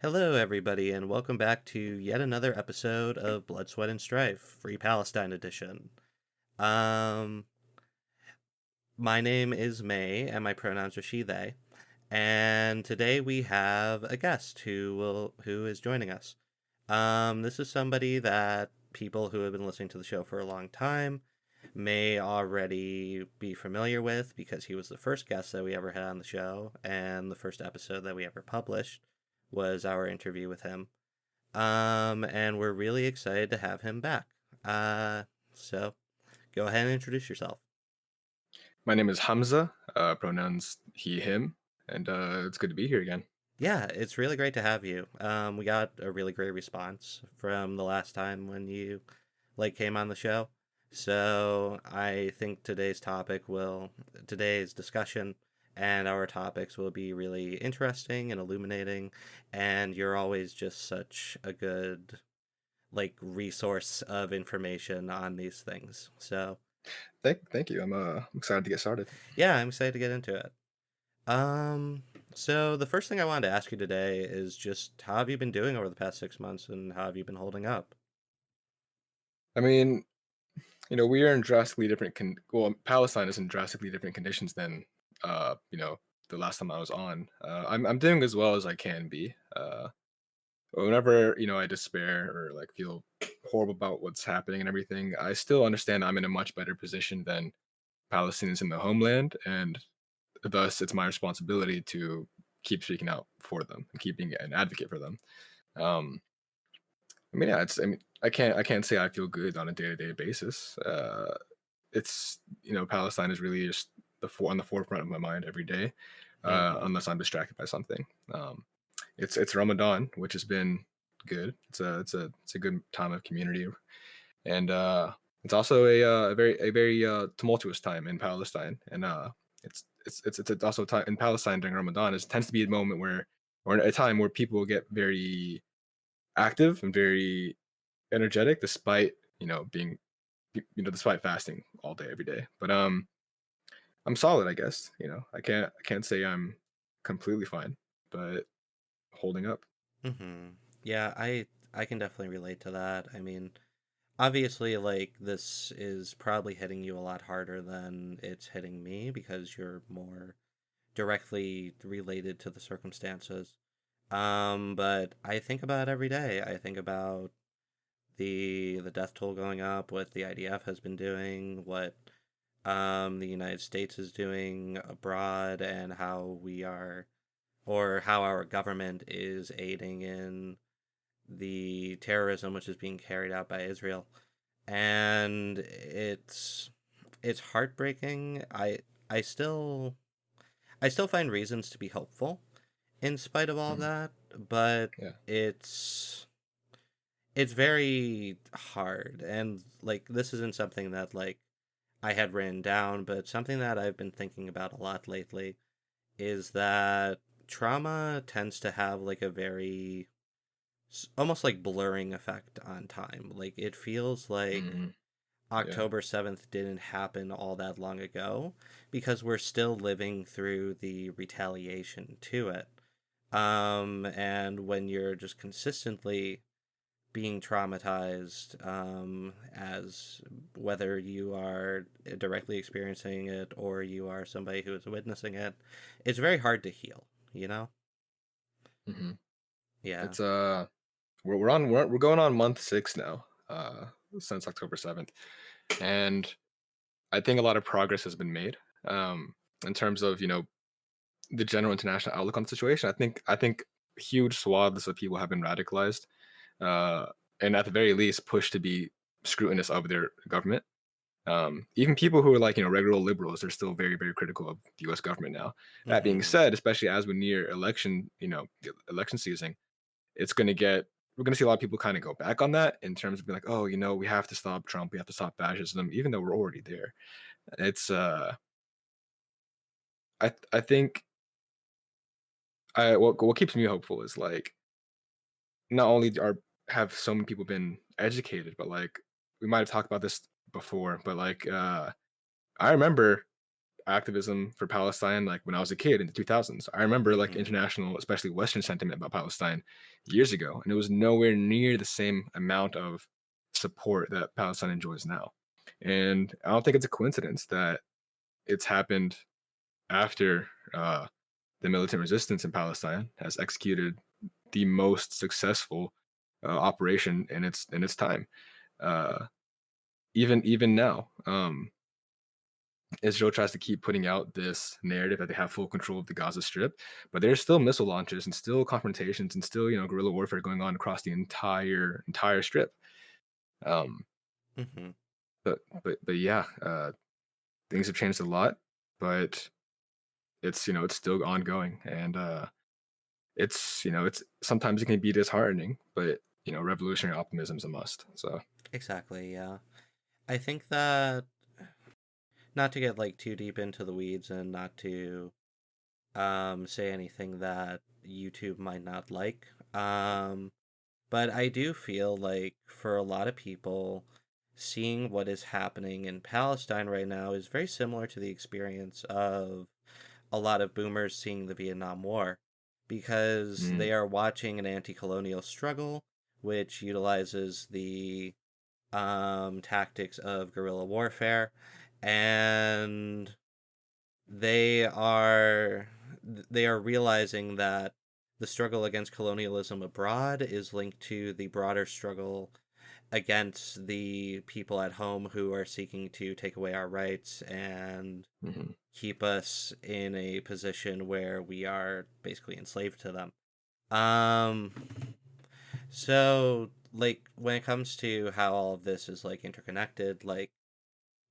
Hello, everybody, and welcome back to yet another episode of Blood, Sweat, and Strife, Free Palestine Edition. Um, my name is May, and my pronouns are she, they. And today we have a guest who is joining us. This is somebody that people who have been listening to the show for a long time may already be familiar with because he was the first guest that we ever had on the show, and the first episode that we ever published was our interview with him. And we're really excited to have him back. So go ahead and introduce yourself. My name is Hamza, pronouns he, him, and it's good to be here again. Yeah, it's really great to have you. We got a really great response from the last time when you came on the show. So I think today's discussion and our topics will be really interesting and illuminating, and you're always just such a good resource of information on these things. So Thank you. I'm excited to get started. yeah, I'm excited to get into it. Um, so the first thing I wanted to ask you today is just how have you been doing over the past 6 months and how have you been holding up? I mean, we are in drastically different. Palestine is in drastically different conditions than, the last time I was on. I'm doing as well as I can be. Whenever I despair or feel horrible about what's happening and everything, I still understand I'm in a much better position than Palestinians in the homeland, and thus it's my responsibility to keep speaking out for them and keeping an advocate for them. Um, yeah, I can't say I feel good on a day to day basis. It's Palestine is really just on the forefront of my mind every day, Mm-hmm. unless I'm distracted by something. It's Ramadan, which has been good. It's a good time of community, and it's also a very tumultuous time in Palestine, and it's also a time in Palestine during Ramadan. It tends to be a moment where, or a time where people get very active and very energetic, despite being despite fasting all day every day. But I'm solid, I guess. I can't say I'm completely fine, but holding up. Mm-hmm. Yeah, I can definitely relate to that. I mean, obviously this is probably hitting you a lot harder than it's hitting me because you're more directly related to the circumstances. But I think about it every day. I think about the death toll going up, what the IDF has been doing, what the United States is doing abroad, and how we are, or how our government is aiding in the terrorism which is being carried out by Israel. And it's heartbreaking. I still find reasons to be hopeful in spite of all Mhm. that, but Yeah. it's very hard. And this isn't something that I had written down, but something that I've been thinking about a lot lately is that trauma tends to have a very almost blurring effect on time. It feels like Hmm. Yeah. October 7th didn't happen all that long ago because we're still living through the retaliation to it. And when you're just consistently being traumatized, as whether you are directly experiencing it or you are somebody who is witnessing it, it's very hard to heal, you know? Hmm. Yeah. It's we're going on month 6 now, since October 7th, and I think a lot of progress has been made, in terms of the general international outlook on the situation. I think huge swaths of people have been radicalized, uh, and at the very least pushed to be scrutinous of their government. Even people who are regular liberals are still very, very critical of the U.S. government now. That being Mm-hmm. said, especially as we near election season, it's going to get we're going to see a lot of people kind of go back on that in terms of being like, oh, we have to stop Trump, we have to stop fascism, even though we're already there. It's I think what keeps me hopeful is not only are have so many people been educated, but we might have talked about this before, but I remember activism for Palestine like when I was a kid in the 2000s. I remember like Hmm. international, especially Western sentiment about Palestine years ago, and it was nowhere near the same amount of support that Palestine enjoys now. And I don't think it's a coincidence that it's happened after the militant resistance in Palestine has executed the most successful operation in its time. Uh, even now, Israel tries to keep putting out this narrative that they have full control of the Gaza Strip, but there's still missile launches and still confrontations and still guerrilla warfare going on across the entire strip. Um, Hmm. but yeah, things have changed a lot, but it's still ongoing, and it's sometimes it can be disheartening, but revolutionary optimism is a must. So Exactly. Yeah. I think that, not to get like too deep into the weeds and not to say anything that YouTube might not like. But I do feel like for a lot of people, seeing what is happening in Palestine right now is very similar to the experience of a lot of boomers seeing the Vietnam War, because mm, they are watching an anti-colonial struggle which utilizes the tactics of guerrilla warfare, and they are they are realizing that the struggle against colonialism abroad is linked to the broader struggle against the people at home who are seeking to take away our rights and mhm. keep us in a position where we are basically enslaved to them. Um, so like when it comes to how all of this is like interconnected, like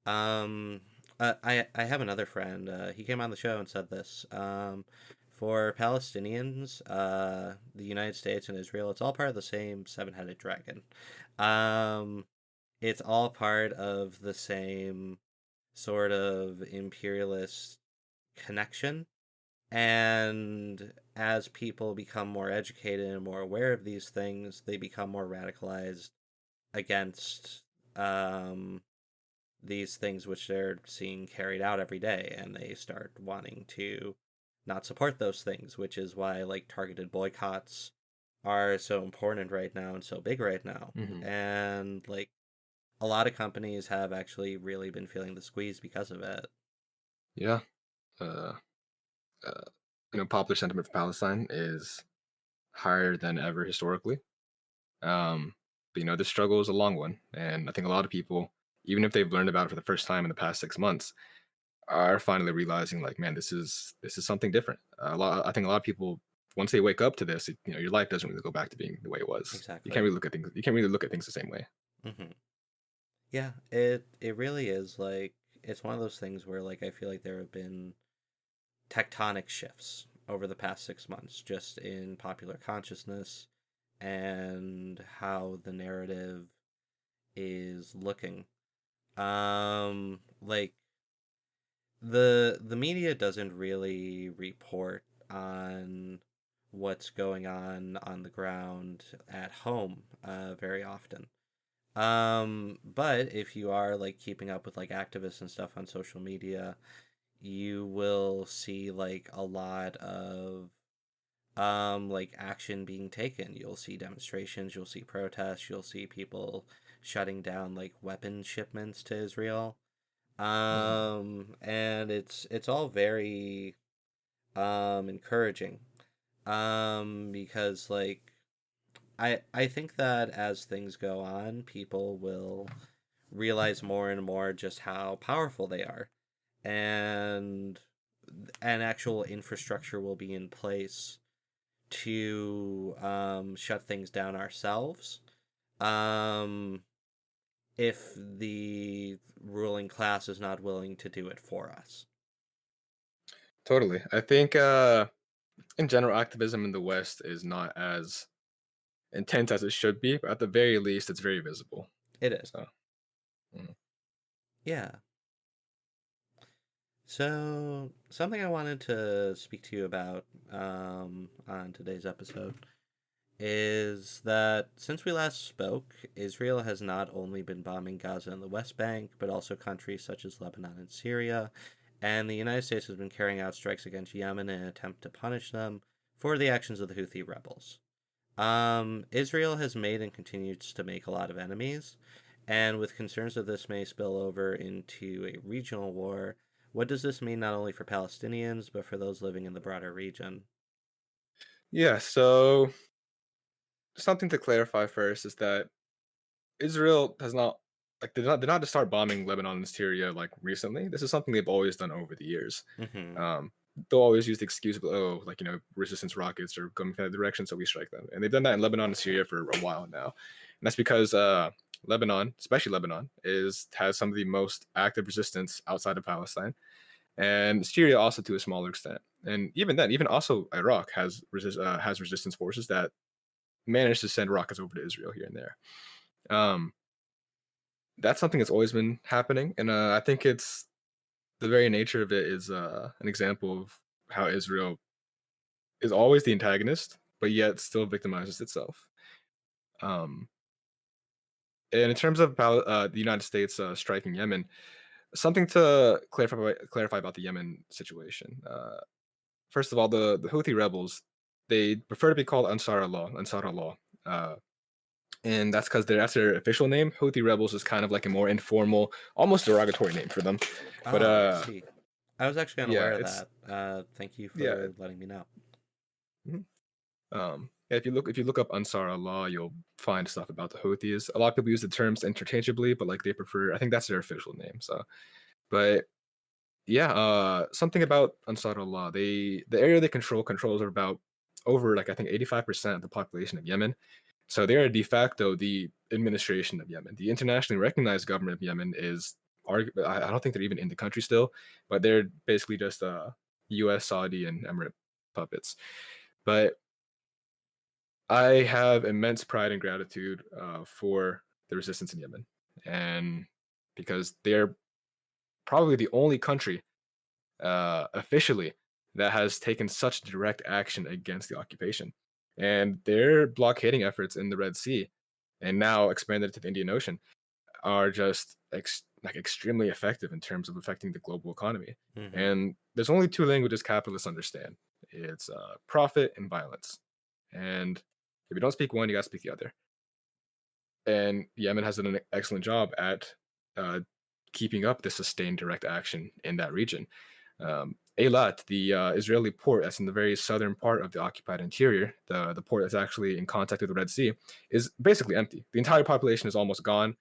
um, I have another friend. He came on the show and said this. For Palestinians, the United States and Israel, it's all part of the same seven-headed dragon. Um, it's all part of the same sort of imperialist connection. And as people become more educated and more aware of these things, they become more radicalized against um, these things which they're seeing carried out every day, and they start wanting to not support those things, which is why like targeted boycotts are so important right now and so big right now. Mhm. And like a lot of companies have actually really been feeling the squeeze because of it. Yeah. Uh, uh, Popular sentiment for Palestine is higher than ever historically. But the struggle is a long one, and I think a lot of people, even if they've learned about it for the first time in the past 6 months, are finally realizing, like, man, this is something different. I think a lot of people, once they wake up to this, your life doesn't really go back to being the way it was. You can't Exactly. really look at things. You can't really look at things the same way. Hmm. Yeah, it really is like it's one of those things where like I feel like there have been tectonic shifts over the past 6 months just in popular consciousness and how the narrative is looking. Like the media doesn't really report on what's going on the ground at home very often. But if you are like keeping up with like activists and stuff on social media, you will see like a lot of like action being taken. You'll see demonstrations, you'll see protests, you'll see people shutting down like weapon shipments to Israel. Mhm. And it's all very encouraging. Because like I think that as things go on, people will realize more and more just how powerful they are, and an actual infrastructure will be in place to shut things down ourselves. Um, if the ruling class is not willing to do it for us. Totally. I think in general, activism in the West is not as intense as it should be, but at the very least, it's very visible. It is. So, mm. Yeah. So, something I wanted to speak to you about on today's episode is that since we last spoke, Israel has not only been bombing Gaza and the West Bank, but also countries such as Lebanon and Syria, and the United States has been carrying out strikes against Yemen in an attempt to punish them for the actions of the Houthi rebels. Israel has made and continues to make a lot of enemies, and with concerns that this may spill over into a regional war, what does this mean not only for Palestinians, but for those living in the broader region? Yeah, so something to clarify first is that Israel has not did not just start bombing Lebanon and Syria like recently. This is something they've always done over the years. Mm-hmm. Um, they'll always use the excuse of, oh, like, resistance rockets are coming from that direction, so we strike them. And they've done that in Lebanon and Syria for a while now. And that's because Lebanon, especially Lebanon, has some of the most active resistance outside of Palestine, and Syria also to a smaller extent. And even then, even also Iraq has resistance forces that manage to send rockets over to Israel here and there. Um, that's something that's always been happening, and I think it's the very nature of it is an example of how Israel is always the antagonist, but yet still victimizes itself. Um, and in terms of the United States striking Yemen, something to clarify about the Yemen situation. First of all, the Houthi rebels, they prefer to be called Ansar Allah, uh, and that's because that's their official name. Houthi rebels is kind of like a more informal, almost derogatory name for them. But Oh, I see. I was actually unaware yeah, of it's that. Thank you yeah. for letting me know. Mhm. Yeah, if you look up Ansar Allah, you'll find stuff about the Houthis. A lot of people use the terms interchangeably, but like they prefer, I think that's their official name. So, but yeah, something about Ansar Allah. The area they controls are about over like I think 85% of the population of Yemen. So they are de facto the administration of Yemen. The internationally recognized government of Yemen is I don't think they're even in the country still, but they're basically just U.S., Saudi, and Emirate puppets. But I have immense pride and gratitude for the resistance in Yemen, and because they're probably the only country officially that has taken such direct action against the occupation, and their blockading efforts in the Red Sea, and now expanded to the Indian Ocean, are just like extremely effective in terms of affecting the global economy. Mm-hmm. And there's only two languages capitalists understand: it's profit and violence. And if you don't speak one, you got to speak the other. And Yemen has done an excellent job at uh, keeping up the sustained direct action in that region. Eilat, the Israeli port that's in the very southern part of the occupied interior, the port that's actually in contact with the Red Sea, is basically empty. The entire population is almost gone.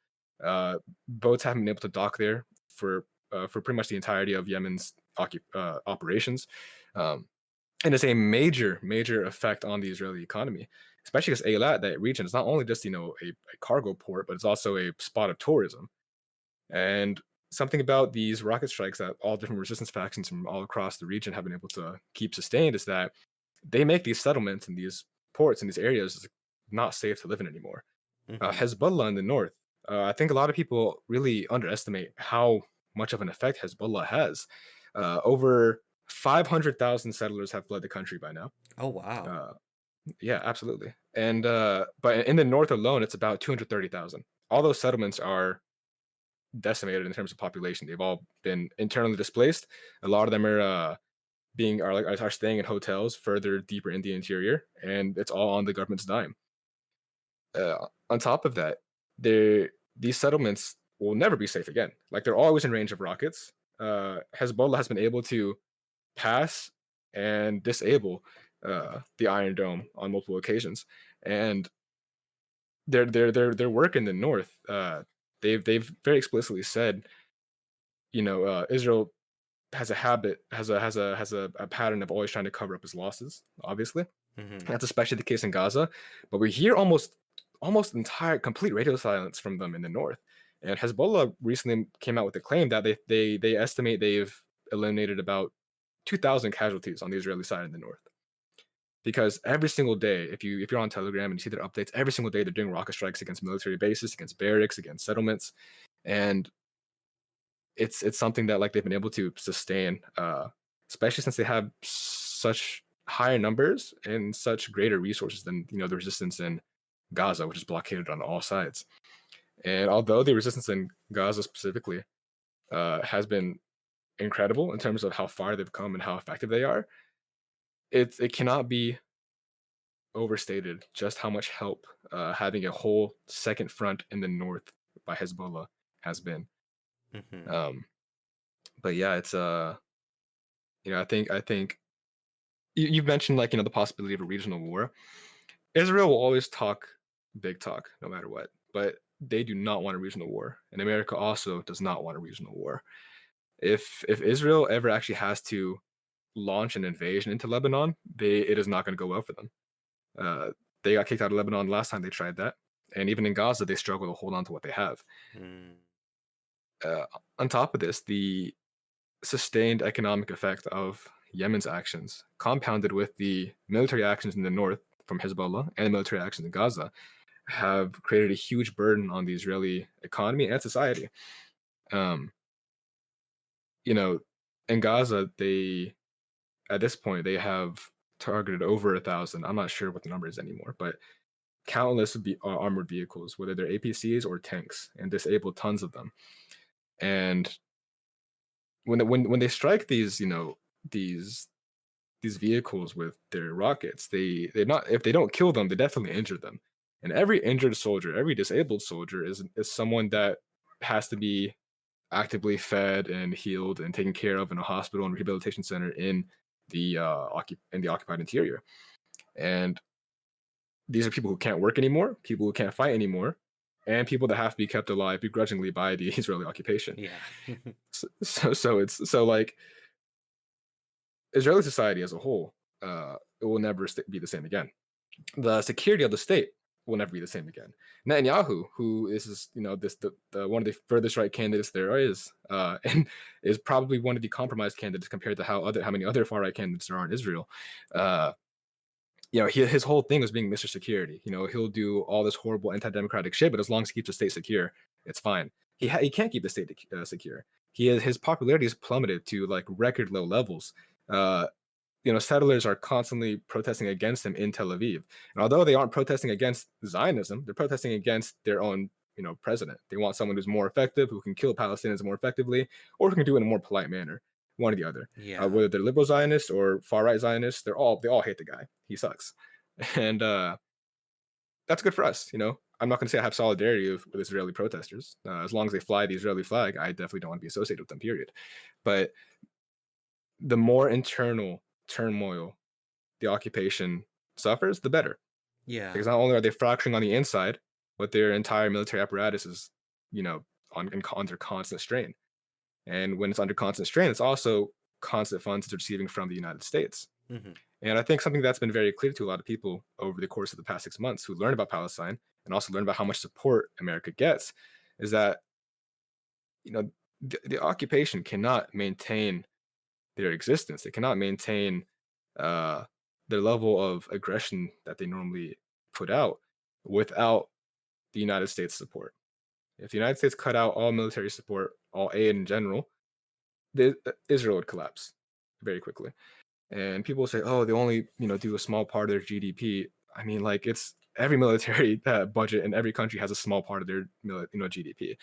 Boats haven't been able to dock there for pretty much the entirety of Yemen's operations. Um, and it's a major effect on the Israeli economy, especially because Eilat, that region, is not only just a cargo port, but it's also a spot of tourism. And something about these rocket strikes that all different resistance factions from all across the region have been able to keep sustained is that they make these settlements and these ports and these areas not safe to live in anymore. Mm-hmm. Hezbollah in the north, I think a lot of people really underestimate how much of an effect Hezbollah has. Over 500,000 settlers have fled the country by now. Oh, wow. Uh, yeah, absolutely. And but in the north alone, it's about 230,000. All those settlements are decimated in terms of population. They've all been internally displaced. A lot of them are staying in hotels further deeper in the interior, and it's all on the government's dime. On top of that, these settlements will never be safe again. Like they're always in range of rockets. Hezbollah has been able to pass and disable the Iron Dome on multiple occasions, and their work in the north. They've very explicitly said, Israel has a pattern of always trying to cover up his losses. Obviously, Mm-hmm. that's especially the case in Gaza, but we hear almost entire complete radio silence from them in the north. And Hezbollah recently came out with a claim that they estimate they've eliminated about 2,000 casualties on the Israeli side in the north. Because every single day, if you're on Telegram and you see their updates, every single day they're doing rocket strikes against military bases, against barracks, against settlements, and it's something that like they've been able to sustain, especially since they have such higher numbers and such greater resources than the resistance in Gaza, which is blockaded on all sides. And although the resistance in Gaza specifically has been incredible in terms of how far they've come and how effective they are, it cannot be overstated just how much help having a whole second front in the north by Hezbollah has been. Hmm. Um, but yeah, it's I think you've mentioned like the possibility of a regional war. Israel will always talk big talk no matter what, but they do not want a regional war, and America also does not want a regional war. If Israel ever actually has to launch an invasion into Lebanon, it is not going to go well for them. Uh, they got kicked out of Lebanon last time they tried that, and even in Gaza, they struggle to hold on to what they have. Mm. Uh, on top of this, the sustained economic effect of Yemen's actions, compounded with the military actions in the north from Hezbollah and the military actions in Gaza, have created a huge burden on the Israeli economy and society. Um, you know, in Gaza, they at this point they have targeted over 1,000. I'm not sure what the number is anymore, but countless armored vehicles, whether they're APCs or tanks, and disabled tons of them. And when they strike these, these these vehicles with their rockets, they not if they don't kill them, they definitely injure them. And every injured soldier, every disabled soldier is someone that has to be actively fed and healed and taken care of in a hospital and rehabilitation center in the occupied interior. And these are people who can't work anymore, people who can't fight anymore, and people that have to be kept alive begrudgingly by the Israeli occupation. Yeah. So like Israeli society as a whole, it will never be the same again. The security of the state will never be the same again. Netanyahu, who is the one of the furthest right candidates there is, and is probably one of the compromised candidates compared to how many other far right candidates there are in Israel. Uh, his whole thing was being Mr. Security. He'll do all this horrible anti-democratic shit, but as long as he keeps the state secure, it's fine. He can't keep the state secure. His popularity has plummeted to like record low levels. Uh, settlers are constantly protesting against him in Tel Aviv. And although they aren't protesting against Zionism, they're protesting against their own, president. They want someone who's more effective, who can kill Palestinians more effectively, or who can do it in a more polite manner. One or the other. Yeah. Whether they're liberal Zionists or far right Zionists, they all hate the guy. He sucks, and that's good for us. I'm not going to say I have solidarity with Israeli protesters. As long as they fly the Israeli flag, I definitely don't want to be associated with them. Period. But the more internal turmoil the occupation suffers, the better. Yeah. Because not only are they fracturing on the inside, but their entire military apparatus is, under constant strain. And when it's under constant strain, it's also constant funds it's receiving from the United States. Hmm. And I think something that's been very clear to a lot of people over the course of the past 6 months who learn about Palestine and also learn about how much support America gets is that, the occupation cannot maintain their existence. They cannot maintain uh, their level of aggression that they normally put out without the United States support. If the United States cut out all military support, all aid in general, Israel would collapse very quickly. And people say, "Oh, they only do a small part of their GDP." I mean, like it's every military budget in every country has a small part of their GDP.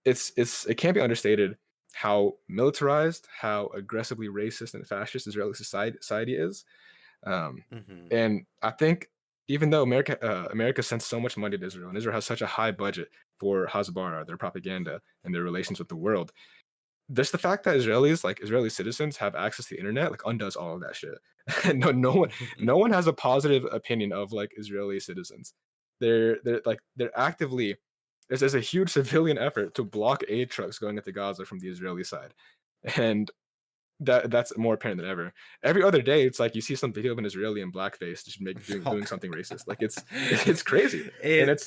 It can't be understated how militarized, how aggressively racist and fascist Israeli society is. Um, Hmm. and I think even though America sends so much money to Israel, and Israel has such a high budget for Hasbara, their propaganda, and their relations with the world, just the fact that like Israeli citizens, have access to the internet, like undoes all of that shit. No one has a positive opinion of like Israeli citizens. They're actively there's a huge civilian effort to block aid trucks going into Gaza from the Israeli side, and that's more apparent than ever. Every other day, it's like you see some video of an Israeli in blackface just Oh doing something racist. Like god. it's crazy, and It it's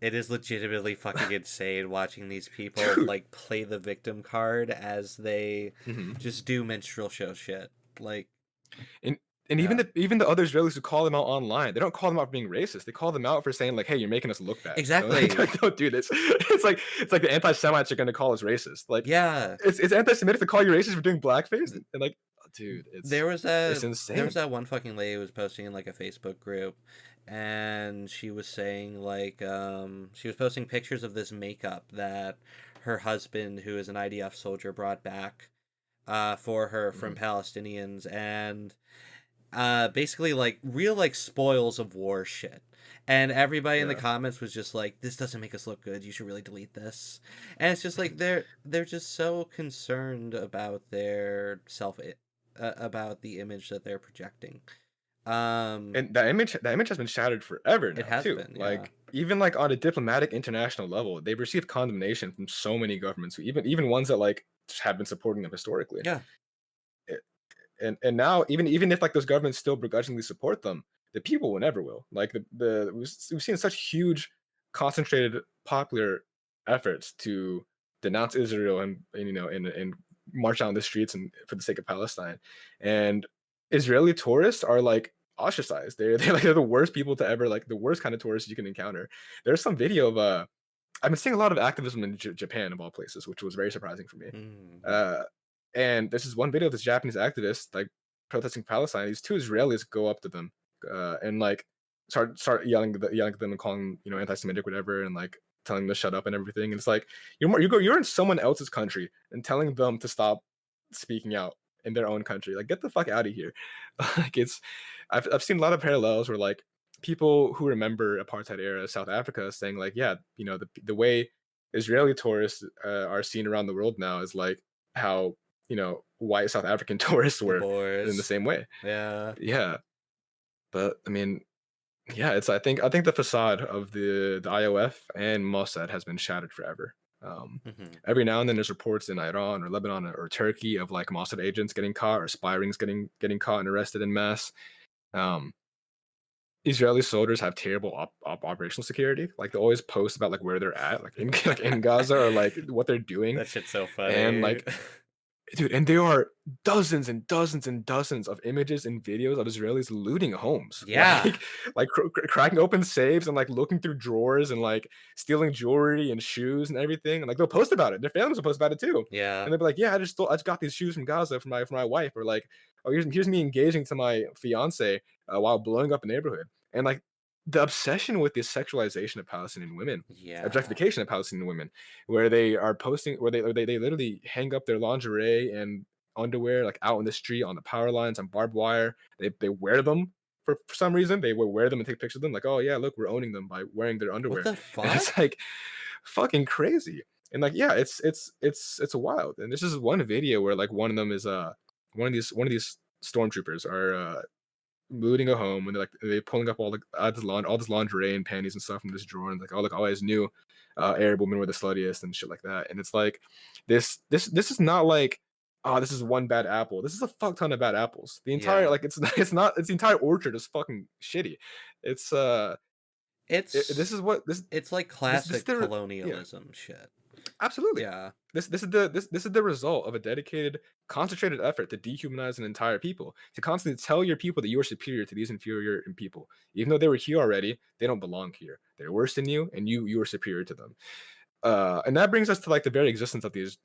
it is legitimately fucking insane watching these people dude. like play the victim card as they Mhm. just do minstrel show shit. Like, And and yeah. even the other Israelis who call them out online, they don't call them out for being racist. They call them out for saying like, "Hey, you're making us look bad. Exactly. Don't do this." It's like the anti-Semites are going to call us racist. Like Yeah. it's anti-Semitic to call you racist for doing blackface, and like, oh, dude, There was it's there was insane. that one fucking lady who was posting in like a Facebook group, and she was saying like she was posting pictures of this makeup that her husband, who is an IDF soldier, brought back for her from Mhm. Palestinians, and basically like real like spoils of war shit. And everybody in the Yeah. comments was just like, "This doesn't make us look good. You should really delete this." And it's just like they're just so concerned about their about the image that they're projecting. Um, And that image has been shattered forever it now has too. been, yeah, Like even like on a diplomatic international level, they've received condemnation from so many governments, even ones that like have been supporting them historically. yeah, It- and now even if like those governments still begrudgingly support them, the people will never will. Like we've seen such huge concentrated popular efforts to denounce Israel and and march out in the streets and for the sake of Palestine. And Israeli tourists are like ostracized. They're the worst people to ever like the worst kind of tourists you can encounter. There's some video of I've been seeing a lot of activism in Japan of all places, which was very surprising for me. mm-hmm. Uh, and this is one video of this Japanese activist like protesting Palestine. These two Israelis go up to them and like start yelling at them and calling them, anti-Semitic, whatever, and like telling them to shut up and everything. And it's like you're in someone else's country and telling them to stop speaking out in their own country. Like get the fuck out of here. Like I've seen a lot of parallels where like people who remember apartheid era South Africa saying like, yeah, the way Israeli tourists are seen around the world now is like how white South African tourists The were in the Boers, same way. yeah, Yeah, but I mean, yeah, it's I think the facade of the IOF and Mossad has been shattered forever. mm-hmm. Every now and then there's reports in Iran or Lebanon or Turkey of like Mossad agents getting caught or spy rings getting caught and arrested in mass. Um, Israeli soldiers have terrible operational security. Like they always post about like where they're at, like in like in Gaza or like what they're doing, That shit's so and funny. like dude, and there are dozens and dozens and dozens of images and videos of Israelis looting homes, Yeah, like cracking open safes and like looking through drawers and like stealing jewelry and shoes and everything. And like they'll post about it. Their families will post about it too. yeah, And they'll be like, "Yeah, I just got these shoes from Gaza for my wife," or like, "Oh, here's me engaging to my fiance while blowing up a neighborhood." And like the obsession with this sexualization of Palestinian women, yeah. objectification of Palestinian women, where they are posting where they literally hang up their lingerie and underwear like out in the street on the power lines on barbed wire. They wear them for some reason. They will wear them and take pictures of them like, oh yeah, look, we're owning them by wearing their What underwear. the And it's fuck? like fucking crazy. And like yeah, it's wild. And this is one video where like one of them is one of these stormtroopers are looting a home and they're pulling up all this lingerie and panties and stuff from this drawer and like oh look, I always knew Arab women were the sluttiest and shit like that. And it's like this is not like oh this is one bad apple. This is a fuck ton of bad apples. The entire Yeah. like it's the entire orchard is fucking shitty. It's this It's is what this it's like this is classic their yeah. colonialism shit. Absolutely. Yeah. This is the result of a dedicated, concentrated effort to dehumanize an entire people, to constantly tell your people that you are superior to these inferior people. Even though they were here already, they don't belong here. They're worse than you, and you are superior to them. And that brings us to like the very existence of these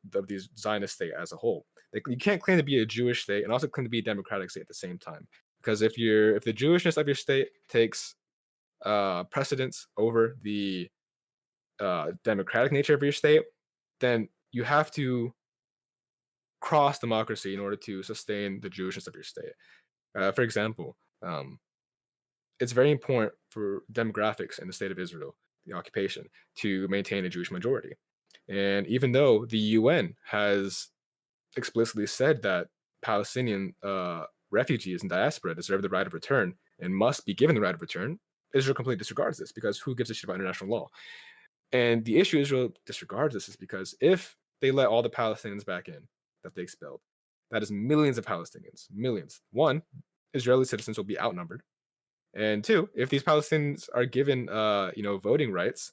Zionist state as a whole. Like you can't claim to be a Jewish state and also claim to be a democratic state at the same time. Because if the Jewishness of your state takes precedence over the democratic nature of your state, then you have to cross democracy in order to sustain the Jewishness of your state. For example, it's very important for demographics in the state of Israel, the occupation, to maintain a Jewish majority. And even though the UN has explicitly said that Palestinian refugees and diaspora deserve the right of return and must be given the right of return, Israel completely disregards this because who gives a shit about international law? And the issue Israel disregards this is because if they let all the Palestinians back in that they expelled, that is millions of Palestinians, millions. One, Israeli citizens will be outnumbered, and two, if these Palestinians are given, voting rights,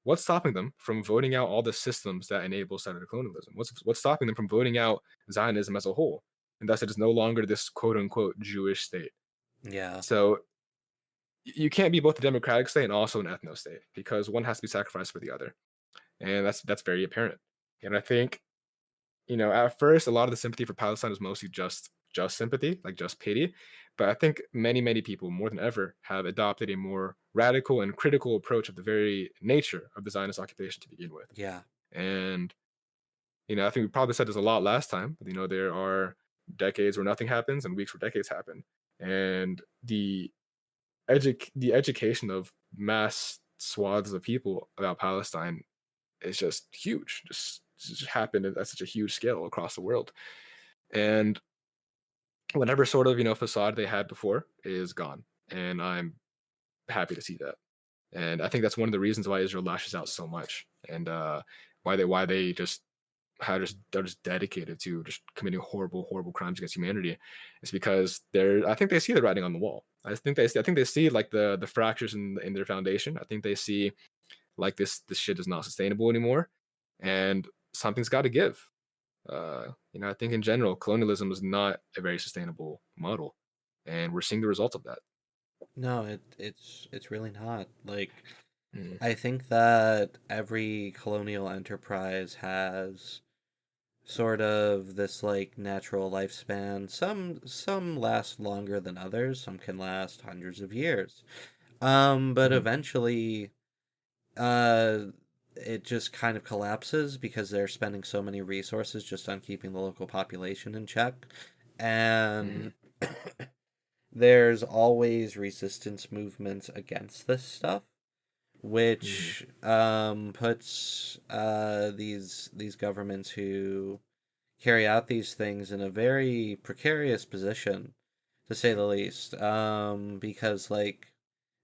what's stopping them from voting out all the systems that enable settler colonialism? What's stopping them from voting out Zionism as a whole? And thus, it is no longer this quote unquote Jewish state. Yeah. So you can't be both a democratic state and also an ethno state because one has to be sacrificed for the other, and that's very apparent. And I think at first a lot of the sympathy for Palestine was mostly just sympathy, like just pity. But I think many people more than ever have adopted a more radical and critical approach of the very nature of the Zionist occupation to begin with. Yeah. And I think we probably said this a lot last time, but there are decades where nothing happens and weeks where decades happen. And the education of mass swaths of people about Palestine is just huge. Just happened at such a huge scale across the world. And whatever sort of, facade they had before is gone. And I'm happy to see that. And I think that's one of the reasons why Israel lashes out so much, and why they they're just dedicated to just committing horrible, horrible crimes against humanity. Is because I think they see the writing on the wall. I think they see like the fractures in their foundation. I think they see like this shit is not sustainable anymore, and something's got to give. I think in general, colonialism is not a very sustainable model, and we're seeing the results of that. No, it's really not. Like, Mm, I think that every colonial enterprise has sort of this like natural lifespan. Some last longer than others. Some can last hundreds of years. But mhm, eventually, uh, it just kind of collapses because they're spending so many resources just on keeping the local population in check, mhm, and there's always resistance movements against this stuff, mhm, which puts these governments who carry out these things in a very precarious position, to say the least. Because like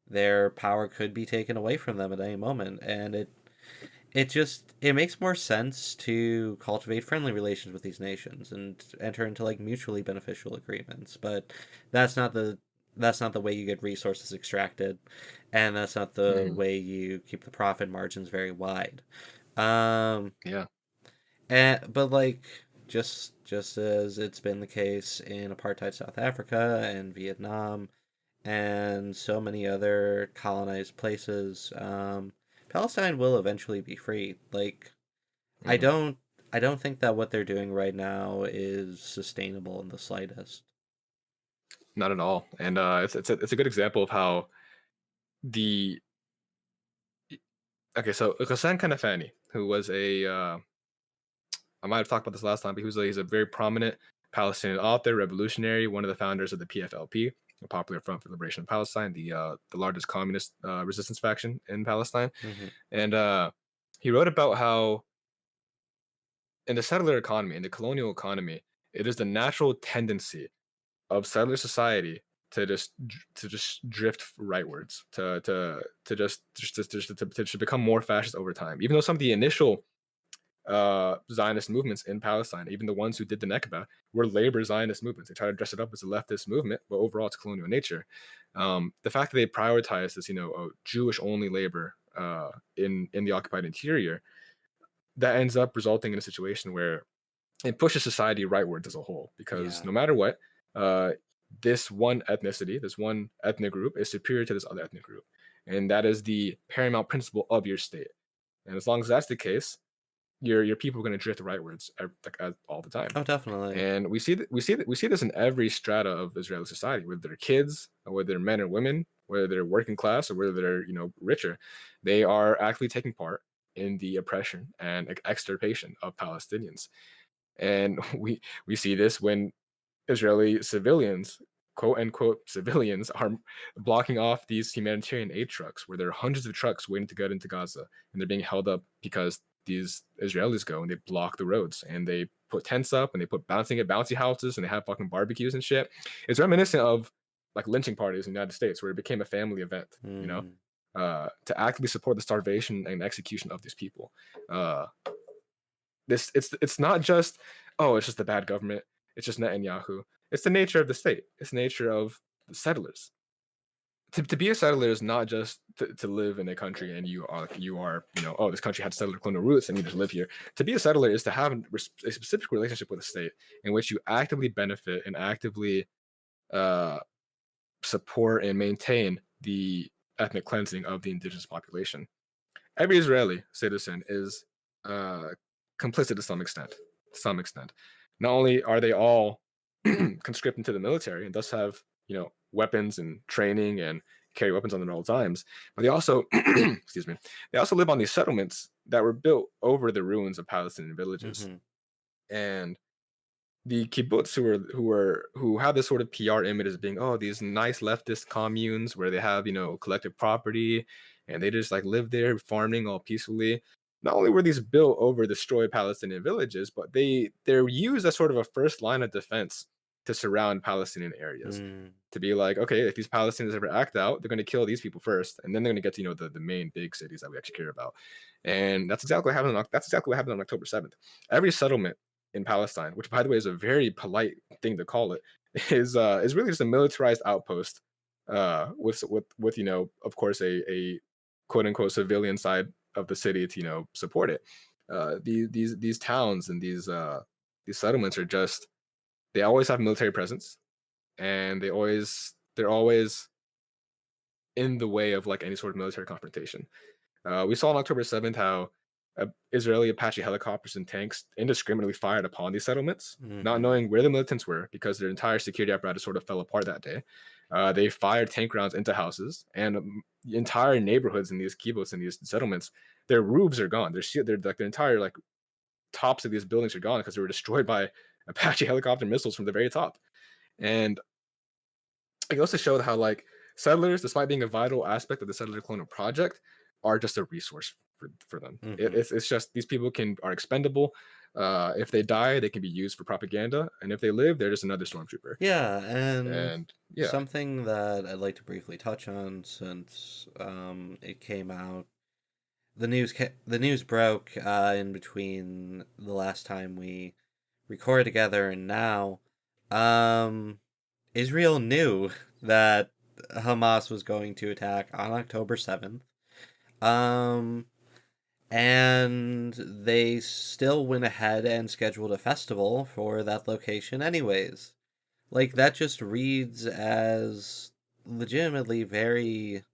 their power could be taken away from them at any moment, and it makes more sense to cultivate friendly relations with these nations and enter into like mutually beneficial agreements. But that's not the that's not the way you get resources extracted, and that's not the mhm. way you keep the profit margins very wide. Um, Yeah. but like just as it's been the case in apartheid South Africa and Vietnam and so many other colonized places, Palestine will eventually be free. Like I Mhm. don't I don't think that what they're doing right now is sustainable in the slightest. Not at all. And it's a good example of how the okay. So Ghassan Kanafani, who was I might have talked about this last time, but he's a very prominent Palestinian author, revolutionary, one of the founders of the PFLP, the Popular Front for Liberation of Palestine, the largest communist resistance faction in Palestine. Hmm. And he wrote about how in the settler economy, in the colonial economy, it is the natural tendency of settler society to just drift rightwards, to become more fascist over time. Even though some of the initial Zionist movements in Palestine, even the ones who did the Nakba, were labor Zionist movements. They try to dress it up as a leftist movement, but overall it's colonial in nature. The fact that they prioritize this, Jewish only labor in the occupied interior, that ends up resulting in a situation where it pushes society rightwards as a whole. Because Yeah. no matter what, uh, this one ethnicity, this one ethnic group is superior to this other ethnic group, and that is the paramount principle of your state. And as long as that's the case, your people are going to drift rightwards all the time. Oh, definitely. And we see this in every strata of Israeli society, whether they're kids, or whether they're men or women, whether they're working class or whether they're richer, they are actually taking part in the oppression and extirpation of Palestinians. And we see this when Israeli civilians, quote unquote civilians, are blocking off these humanitarian aid trucks, where there are hundreds of trucks waiting to get into Gaza, and they're being held up because these Israelis go and they block the roads and they put tents up and they put bouncy houses and they have fucking barbecues and shit. It's reminiscent of like lynching parties in the United States, where it became a family event, Mm. to actively support the starvation and execution of these people. Uh, it's not just, oh, it's just the bad government, it's just Netanyahu. It's the nature of the state. It's the nature of the settlers. To be a settler is not just to live in a country and you are oh, this country had settler colonial roots and you just live here. To be a settler is to have a specific relationship with a state in which you actively benefit and actively uh, support and maintain the ethnic cleansing of the indigenous population. Every Israeli citizen is uh, complicit to some extent. To some extent, not only are they all conscripted into the military and thus have weapons and training and carry weapons on them at all times, but they also excuse me, they also live on these settlements that were built over the ruins of Palestinian Hmm. villages. And the kibbutz who have this sort of PR image as being, oh, these nice leftist communes where they have, collective property and they just like live there farming all peacefully. Not only were these built over destroyed Palestinian villages, but they're used as sort of a first line of defense to surround Palestinian areas. Mm. To be like, okay, if these Palestinians ever act out, they're going to kill these people first, and then they're going to get to the main big cities that we actually care about. And that's exactly what happened on October 7th. Every settlement in Palestine, which by the way is a very polite thing to call it, is really just a militarized outpost, with of course a quote unquote civilian side of the city to support it. These towns and these settlements are just, they always have military presence, and they're always in the way of like any sort of military confrontation. We saw on October 7th how Israeli Apache helicopters and tanks indiscriminately fired upon these settlements, not Mhm. knowing where the militants were because their entire security apparatus sort of fell apart that day. They fired tank rounds into houses and entire neighborhoods in these kibbutz and these settlements. Their roofs are gone. They're like the entire like tops of these buildings are gone because they were destroyed by Apache helicopter missiles from the very top. And it goes to show how like settlers, despite being a vital aspect of the settler colonial project, are just a resource for them. Mhm. It's just these people are expendable. If they die, they can be used for propaganda, and if they live, they're just another stormtrooper. Yeah, and And yeah, something that I'd like to briefly touch on since it came out, the news broke in between the last time we recorded together and now. Um, Israel knew that Hamas was going to attack on October 7th. Um, and they still went ahead and scheduled a festival for that location anyways. Like, that just reads as legitimately very,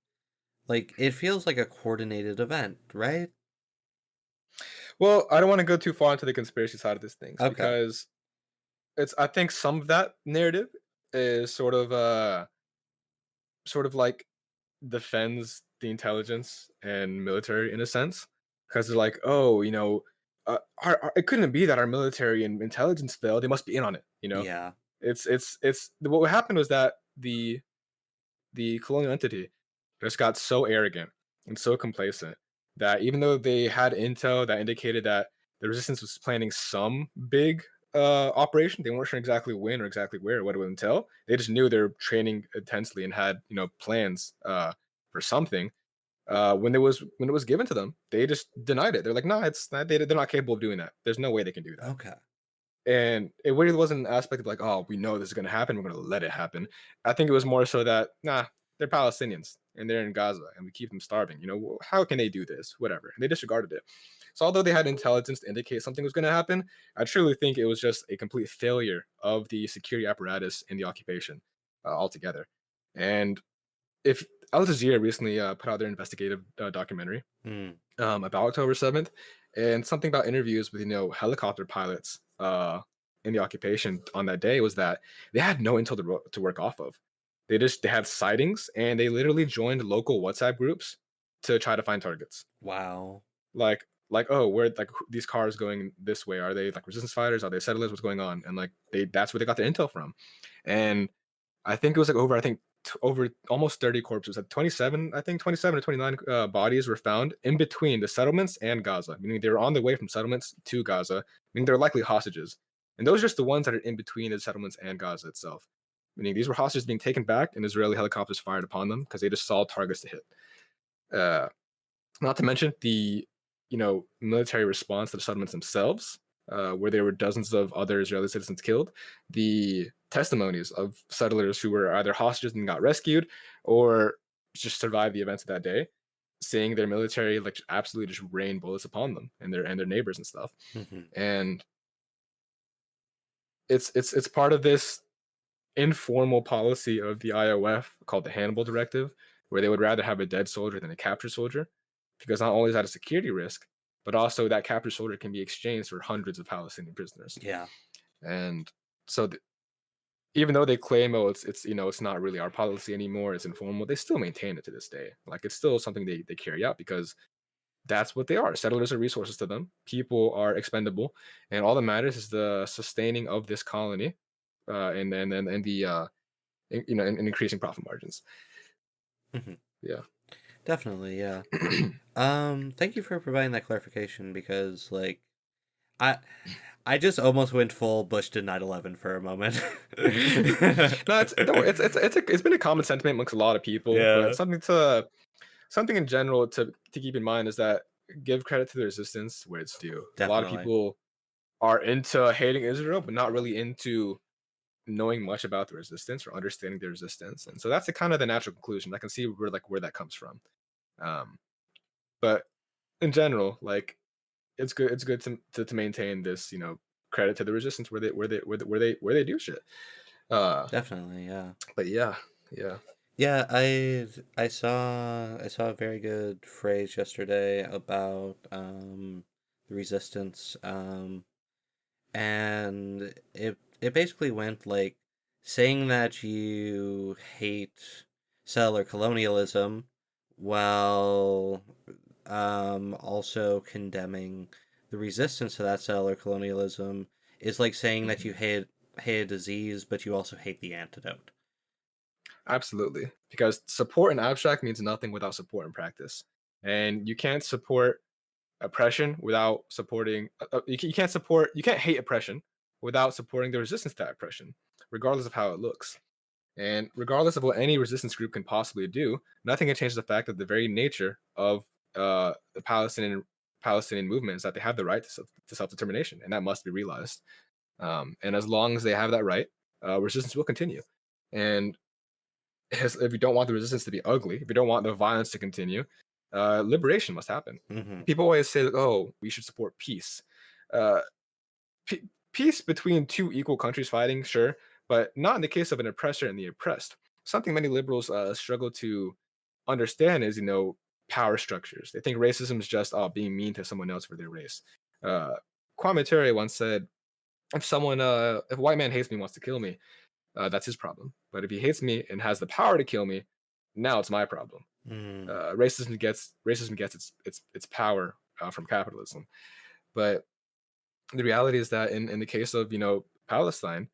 like, it feels like a coordinated event, right? well, I don't want to go too far into the conspiracy side of these things Okay. because I think some of that narrative is sort of like defends the intelligence and military in a sense, because they're like, oh, it couldn't be that our military and intelligence failed. They must be in on it. Yeah. It's what happened was that the colonial entity just got so arrogant and so complacent that even though they had intel that indicated that the resistance was planning some big operation, they weren't sure exactly when or exactly where or what it would entail. They just knew they were training intensely and had plans for something. When it was given to them, they just denied it. They're like, no, it's not. They're not capable of doing that. There's no way they can do that. Okay. And it really wasn't an aspect of like, oh, we know this is going to happen. We're going to let it happen. I think it was more so that, nah, they're Palestinians and they're in Gaza and we keep them starving. How can they do this? Whatever. And they disregarded it. So, although they had intelligence to indicate something was going to happen, I truly think it was just a complete failure of the security apparatus in the occupation altogether. And if Al Jazeera recently put out their investigative documentary Hmm. about October 7th, and something about interviews with helicopter pilots in the occupation on that day was that they had no intel to work off of. They had sightings, and they literally joined local WhatsApp groups to try to find targets. Wow. Like oh, where like these cars going this way? Are they like resistance fighters? Are they settlers? What's going on? And like that's where they got their intel from. And I think it was like over almost 30 corpses. At 27, I think 27 or 29 bodies were found in between the settlements and Gaza, meaning they were on their way from settlements to Gaza, meaning they're likely hostages. And those are just the ones that are in between the settlements and Gaza itself. Meaning these were hostages being taken back and Israeli helicopters fired upon them because they just saw targets to hit. Uh, Not to mention the military response to the settlements themselves, where there were dozens of other Israeli citizens killed. The testimonies of settlers who were either hostages and got rescued, or just survived the events of that day, seeing their military like absolutely just rain bullets upon them and their neighbors and stuff. Hmm. And it's part of this informal policy of the IOF called the Hannibal Directive, where they would rather have a dead soldier than a captured soldier, because not only is that a security risk, but also that captured soldier can be exchanged for hundreds of Palestinian prisoners. Yeah. And so, even though they claim, oh, it's not really our policy anymore, it's informal, they still maintain it to this day. Like it's still something they carry out because that's what they are. Settlers are resources to them. People are expendable, and all that matters is the sustaining of this colony, and the and increasing profit margins. Mhm. Yeah. Definitely, yeah. Thank you for providing that clarification because, like, I I just almost went full Bush to 9/11 for a moment. No, it's don't worry, it's been a common sentiment amongst a lot of people, but Yeah, something in general to keep in mind is that give credit to the resistance where it's due. A lot of definitely. people are into hating Israel, but not really into knowing much about the resistance or understanding the resistance. And so that's the kind of the natural conclusion. I can see where that comes from. Um, but in general, like it's good to maintain this, credit to the resistance where they do shit. Uh, Definitely, yeah. but yeah, yeah. Yeah, I saw a very good phrase yesterday about the resistance, and it basically went like saying that you hate settler colonialism while also condemning the resistance to that settler colonialism is like saying that you Mhm. hate a disease, but you also hate the antidote. Absolutely. Because support in abstract means nothing without support in practice. And you can't support oppression without supporting you can't hate oppression without supporting the resistance to that oppression, regardless of how it looks. And regardless of what any resistance group can possibly do, nothing can change the fact that the very nature of the Palestinian movement is that they have the right to self determination, and that must be realized. And as long as they have that right, resistance will continue. And if you don't want the resistance to be ugly, if you don't want the violence to continue, liberation must happen. Hmm. People always say, like, "Oh, we should support peace." Uh, Peace between two equal countries fighting, sure, but not in the case of an oppressor and the oppressed. Something many liberals struggle to understand is, power structures. They think racism is just being mean to someone else for their race. Uh, Kwame Ture once said, if a white man hates me, and wants to kill me, that's his problem. But if he hates me and has the power to kill me, now it's my problem. Mm. Racism gets its power from capitalism. But the reality is that in the case of Palestine,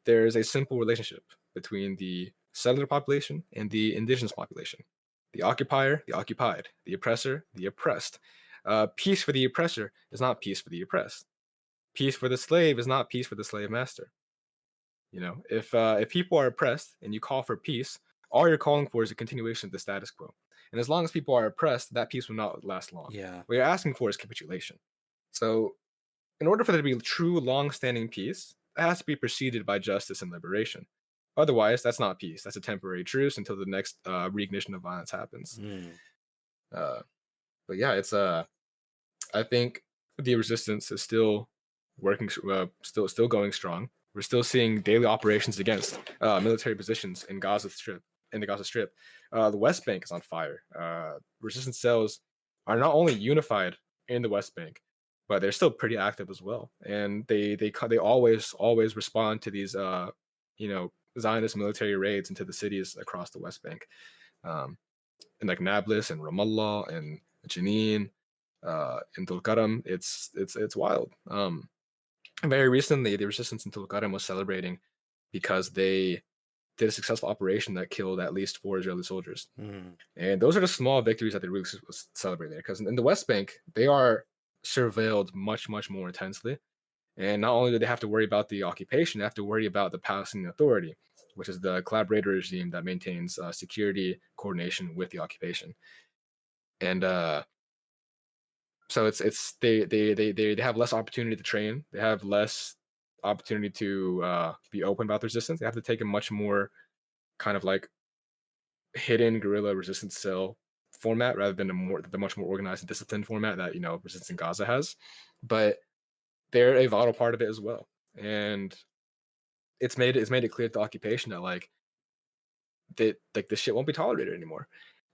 there's a simple relationship between the settler population and the indigenous population, the occupier, the occupied, the oppressor, the oppressed. Peace for the oppressor is not peace for the oppressed. Peace for the slave is not peace for the slave master. If people are oppressed and you call for peace, all you're calling for is a continuation of the status quo. And as long as people are oppressed, that peace will not last long. Yeah. What you're asking for is capitulation. So, in order for there to be true, long-standing peace, it has to be preceded by justice and liberation. Otherwise, that's not peace. That's a temporary truce until the next reignition of violence happens. Mm. Uh, but yeah, I think the resistance is still working, still going strong. We're still seeing daily operations against military positions in Gaza Strip. In the Gaza Strip, the West Bank is on fire. Resistance cells are not only unified in the West Bank, but they're still pretty active as well. And they always respond to these Zionist military raids into the cities across the West Bank, um, in like Nablus and Ramallah and Jenin, in Tulkarm. It's wild. Very recently, the resistance in Tulkarm was celebrating because they did a successful operation that killed at least 4 Israeli soldiers. Mm. And those are the small victories that they really celebrate there. Because in the West Bank, they are surveilled much, much more intensely. And not only do they have to worry about the occupation, they have to worry about the Palestinian Authority, which is the collaborator regime that maintains security coordination with the occupation. And so they have less opportunity to train. They have less opportunity to be open about the resistance. They have to take a much more kind of like hidden guerrilla resistance cell format rather than the much more organized and disciplined format that resistance in Gaza has. But they're a vital part of it as well, and it's made it clear to the occupation that this shit won't be tolerated anymore.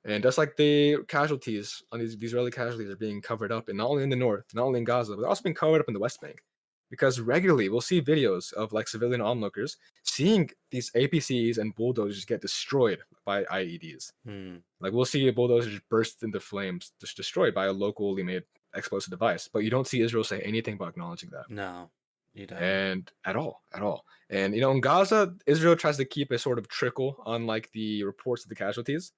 And just like the casualties on these Israeli casualties are being covered up, and not only in the north, not only in Gaza, but they're also being covered up in the West Bank. because regularly we'll see videos of like civilian onlookers seeing these APCs and bulldozers get destroyed by IEDs. Hmm. Like we'll see a bulldozer just burst into flames, just destroyed by a locally made explosive device. But you don't see Israel say anything about acknowledging that, No, you don't. and at all. And in Gaza, Israel tries to keep a sort of trickle on like the reports of the casualties.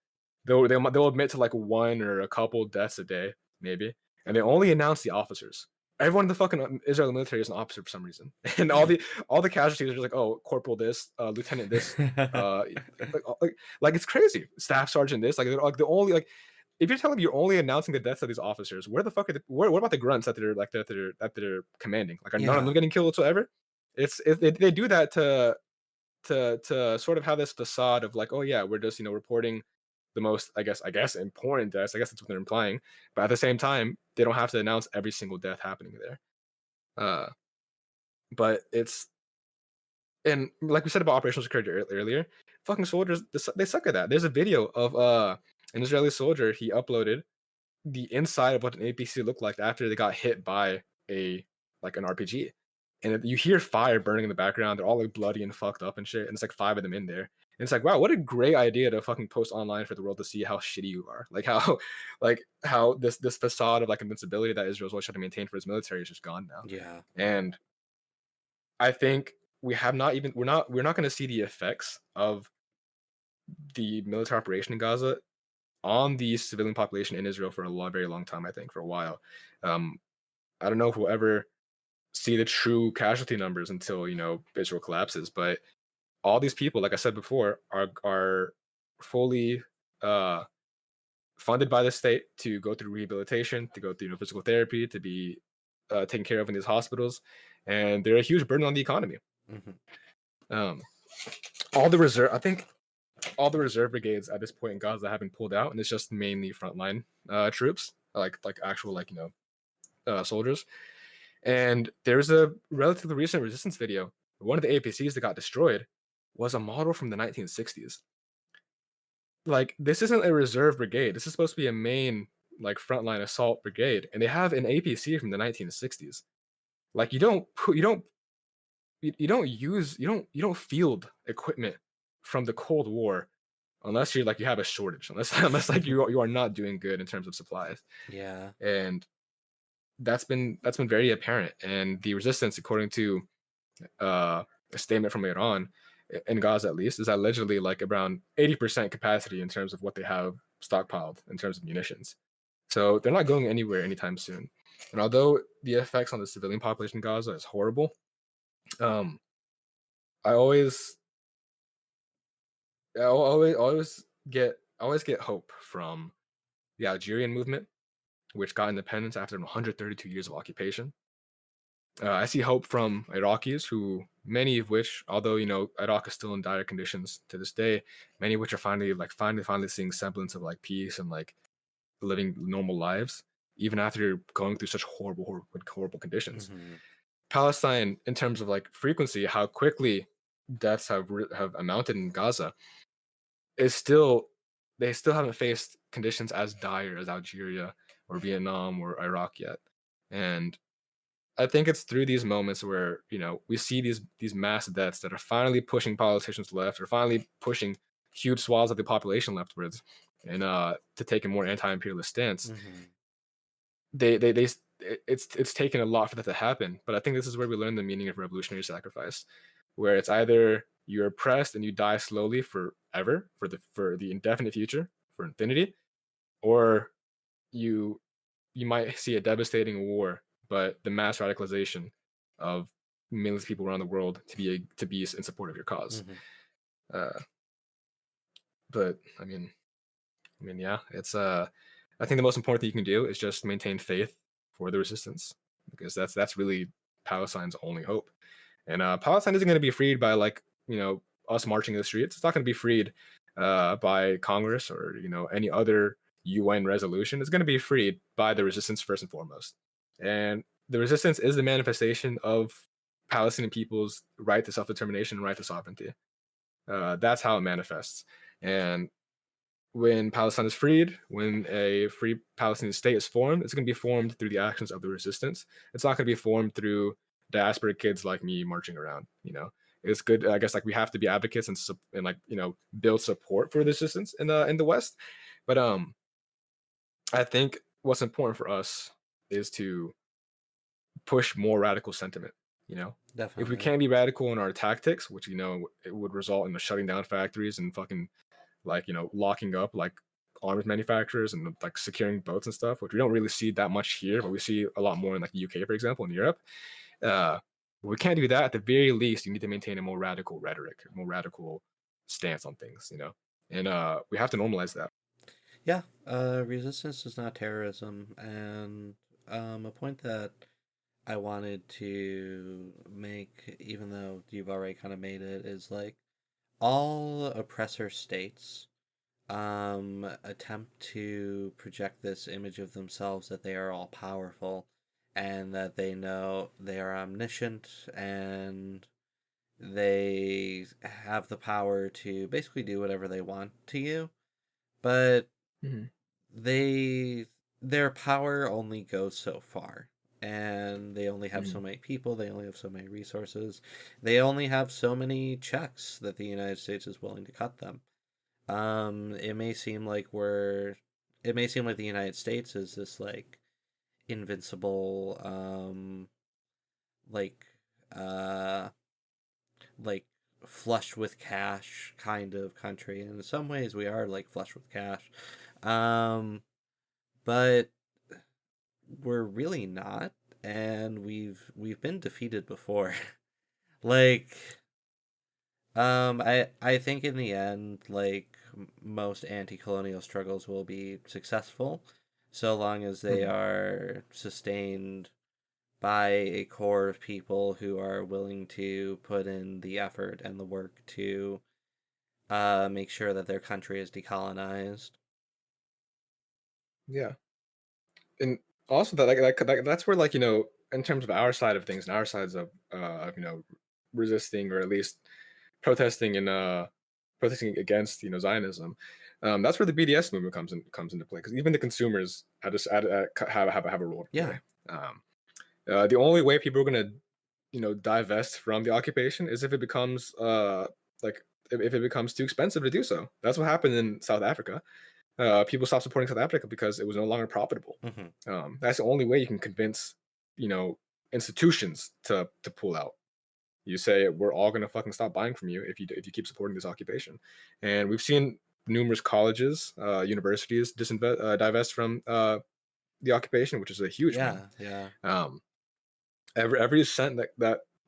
They'll admit to like one or a couple deaths a day, maybe, and they only announce the officers. Everyone in the fucking Israeli military is an officer for some reason, and all the casualties are just like, oh, corporal this, lieutenant this, uh, like it's crazy. Staff sergeant this, like they're like the only like if you're telling me you're only announcing the deaths of these officers, where the fuck are what about the grunts that they're like that they're commanding? Like, are none of Yeah. them getting killed whatsoever? They do that to sort of have this facade of like, oh yeah, we're just reporting the most I guess important deaths. I guess that's what they're implying. But at the same time, they don't have to announce every single death happening there. Uh, but it's and like we said about operational security earlier, fucking soldiers they suck at that. There's a video of an Israeli soldier. He uploaded the inside of what an APC looked like after they got hit by an RPG. And you hear fire burning in the background. They're all like bloody and fucked up and shit. And it's like five of them in there. And it's like, wow, what a great idea to fucking post online for the world to see how shitty you are. Like how how this facade of like invincibility that Israel's always trying to maintain for its military is just gone now. Yeah. And I think we're not gonna see the effects of the military operation in Gaza on the civilian population in Israel for very long time. I think for a while. Um, I don't know if we'll ever see the true casualty numbers until Israel collapses. But all these people, like I said before, are fully uh, funded by the state to go through rehabilitation, to go through physical therapy, to be taken care of in these hospitals, and they're a huge burden on the economy. Hmm. Um, all the reserve, I think, all the reserve brigades at this point in Gaza have been pulled out, and it's just mainly frontline troops, like actual soldiers. And there's a relatively recent resistance video. One of the APCs that got destroyed was a model from the 1960s. Like, this isn't a reserve brigade. This is supposed to be a main, like, frontline assault brigade, and they have an APC from the 1960s. Like, you don't field equipment from the Cold War unless you have a shortage, unless like you are not doing good in terms of supplies. Yeah. And that's been very apparent. And the resistance, according to a statement from Iran in Gaza at least, is allegedly like around 80% capacity in terms of what they have stockpiled in terms of munitions. So they're not going anywhere anytime soon. And although the effects on the civilian population in Gaza is horrible, um, I always I always get hope from the Algerian movement, which got independence after 132 years of occupation. I see hope from Iraqis, who many of which, although Iraq is still in dire conditions to this day, many of which are finally seeing semblance of like peace and like living normal lives, even after going through such horrible conditions. Hmm. Palestine, in terms of like frequency, how quickly deaths have amounted in Gaza, is still they still haven't faced conditions as dire as Algeria or Vietnam or Iraq yet, and I think it's through these moments where we see these mass deaths that are finally pushing politicians left, or finally pushing huge swaths of the population leftwards, and to take a more anti-imperialist stance. Hmm. They it's taken a lot for that to happen, but I think this is where we learn the meaning of revolutionary sacrifice, where it's either you're oppressed and you die slowly forever for the indefinite future, for infinity, or you you might see a devastating war, but the mass radicalization of millions of people around the world to be in support of your cause. Hmm. Uh, but yeah, it's I think the most important thing you can do is just maintain faith for the resistance, because that's really Palestine's only hope. And Palestine isn't going to be freed by us marching in the streets. It's not going to be freed by Congress or any other UN resolution. It's going to be freed by the resistance first and foremost. And the resistance is the manifestation of Palestinian people's right to self determination and right to sovereignty. That's how it manifests. And when Palestine is freed, when a free Palestinian state is formed, it's going to be formed through the actions of the resistance. It's not going to be formed through diaspora kids like me marching around. It's good. I guess like we have to be advocates and like build support for the resistance in the West. But I think what's important for us is to push more radical sentiment. You know, if we Definitely. can't be radical in our tactics, which it would result in the shutting down factories and fucking like locking up like arms manufacturers and like securing boats and stuff, which we don't really see that much here, but we see a lot more in like the UK, for example, in Europe. Uh, we can't do that. At the very least, you need to maintain a more radical rhetoric, a more radical stance on things, and we have to normalize that. Yeah, resistance is not terrorism, and a point that I wanted to make, even though you've already kind of made it, is like all oppressor states attempt to project this image of themselves that they are all powerful and that they know they are omniscient and they have the power to basically do whatever they want to you. But Mhm. they their power only goes so far, and they only have so Mhm. many people, they only have so many resources, they only have so many checks that the United States is willing to cut them. It may seem like the United States is this like invincible like uh like flushed with cash kind of country, and in some ways we are like flushed with cash. um but we're really not, and we've been defeated before. Like I think in the end, like most anti-colonial struggles will be successful so long as they Mhm. are sustained by a core of people who are willing to put in the effort and the work to make sure that their country is decolonized. Yeah, and also that's where like in terms of our side of things and our sides of resisting or at least protesting and protesting against Zionism. That's where the BDS movement comes into play because even the consumers have a role to Yeah, play. Um, the only way people are gonna divest from the occupation is if it becomes like if it becomes too expensive to do so. That's what happened in South Africa. People stopped supporting South Africa because it was no longer profitable. hmm, That's the only way you can convince you know institutions to pull out. You say we're all going to fucking stop buying from you if you keep supporting this occupation, and we've seen numerous colleges, universities divest from the occupation, which is a huge win. yeah, yeah, Um, every cent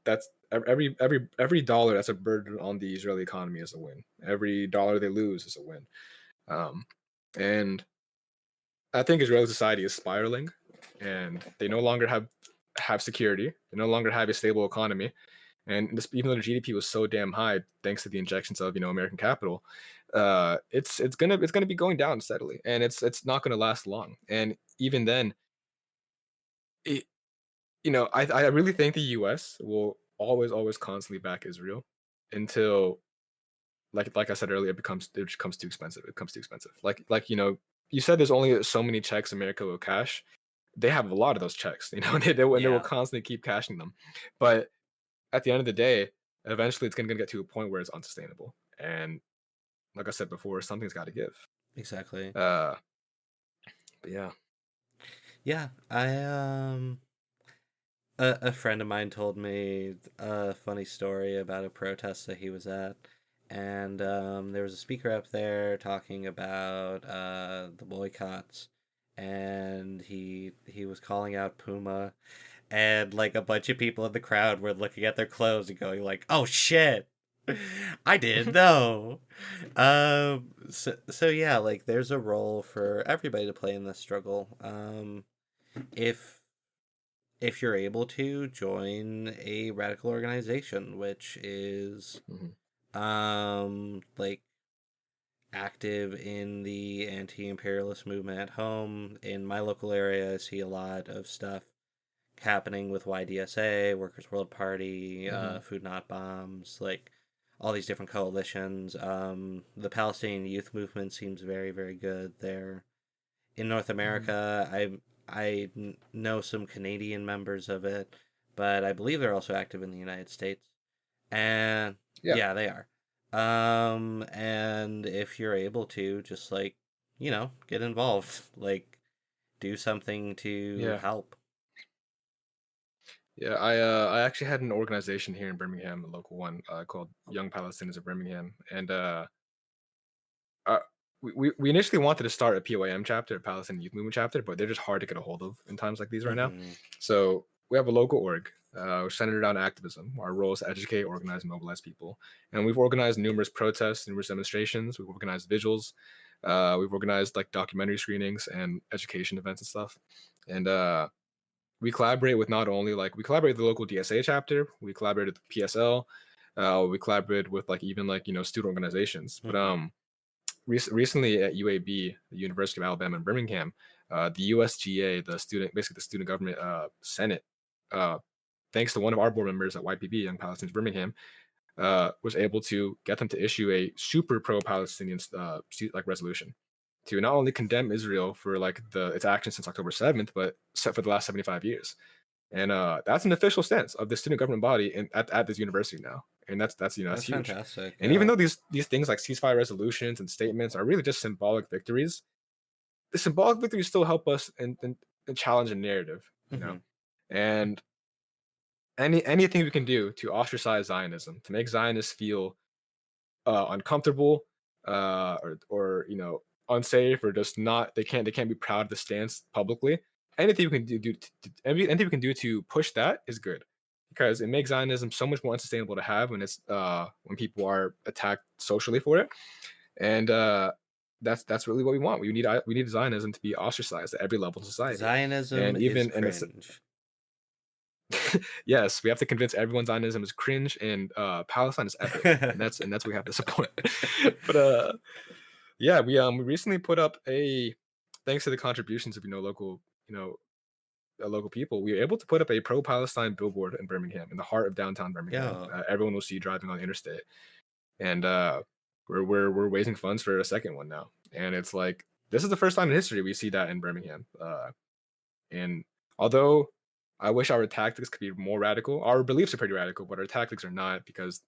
that's every dollar that's a burden on the Israeli economy is a win. Every dollar they lose is a win. Um, and I think Israeli society is spiraling, and they no longer have security. They no longer have a stable economy, and even though the GDP was so damn high, thanks to the injections of American capital, it's gonna be going down steadily, and it's not gonna last long. And even then, it, I really think the U.S. will always constantly back Israel until like I said earlier, it becomes too expensive. It becomes too expensive. Like you said there's only so many checks America will cash. They have a lot of those checks, and they will yeah. constantly keep cashing them. But at the end of the day, eventually it's gonna get to a point where it's unsustainable. And like I said before, something's got to give. Exactly. Uh, but yeah. Yeah, a friend of mine told me a funny story about a protest that he was at, and there was a speaker up there talking about the boycotts, and he was calling out Puma, and like a bunch of people in the crowd were looking at their clothes and going like, "Oh shit, I didn't know." So yeah, like there's a role for everybody to play in this struggle. If you're able to join a radical organization which is Mhm. like active in the anti-imperialist movement at home. In my local area I see a lot of stuff happening with YDSA, Workers World Party, Mhm. Food Not Bombs, like all these different coalitions. The Palestinian youth movement seems very, very good there. In North Mhm. America, know some Canadian members of it, but I believe they're also active in the United States. And Yeah, yeah, they are. And if you're able to, just like, get involved, like do something to yeah, help. yeah. I actually had an organization here in Birmingham, a local one, called Young Palestinians of Birmingham, and uh, we initially wanted to start a PYM chapter, a Palestinian Youth Movement chapter, but they're just hard to get a hold of in times like these right now. Hmm. So we have a local org, centered around activism. Our role is to educate, organize, and mobilize people. And we've organized numerous protests, numerous demonstrations. We've organized vigils. We've organized like documentary screenings and education events and stuff. And we collaborate with not only like we collaborate with the local DSA chapter, we collaborate with PSL, we collaborate with like even like student organizations. But Hmm. recently at UAB, the University of Alabama in Birmingham, the USGA, basically the student government senate, uh, thanks to one of our board members at YPB, Young Palestinians Birmingham, was able to get them to issue a super pro-Palestinian like resolution to not only condemn Israel for like its actions since October 7th, but set for the last 75 years. And that's an official stance of the student government body at this university now. And that's That's huge. fantastic. And even Yeah. though these things like ceasefire resolutions and statements are really just symbolic victories, the symbolic victories still help us and challenge a narrative, Hmm. And anything we can do to ostracize Zionism, to make Zionists feel uncomfortable, or unsafe, or just not they can't be proud of the stance publicly. Anything we can anything we can do to push that is good, because it makes Zionism so much more unsustainable to have when people are attacked socially for it. And that's really what we want. We need Zionism to be ostracized at every level in society. Zionism And is even and it's cringe. yes, we have to convince everyone Zionism is cringe and Palestine is epic, and that's what we have to support. But yeah, we recently put up a thanks to the contributions of you know local people, we were able to put up a pro-Palestine billboard in Birmingham, in the heart of downtown Birmingham. Yo, Everyone will see driving on the interstate, and we're raising funds for a second one now, and it's like this is the first time in history we see that in Birmingham. And although I wish our tactics could be more radical, our beliefs are pretty radical, but our tactics are not, because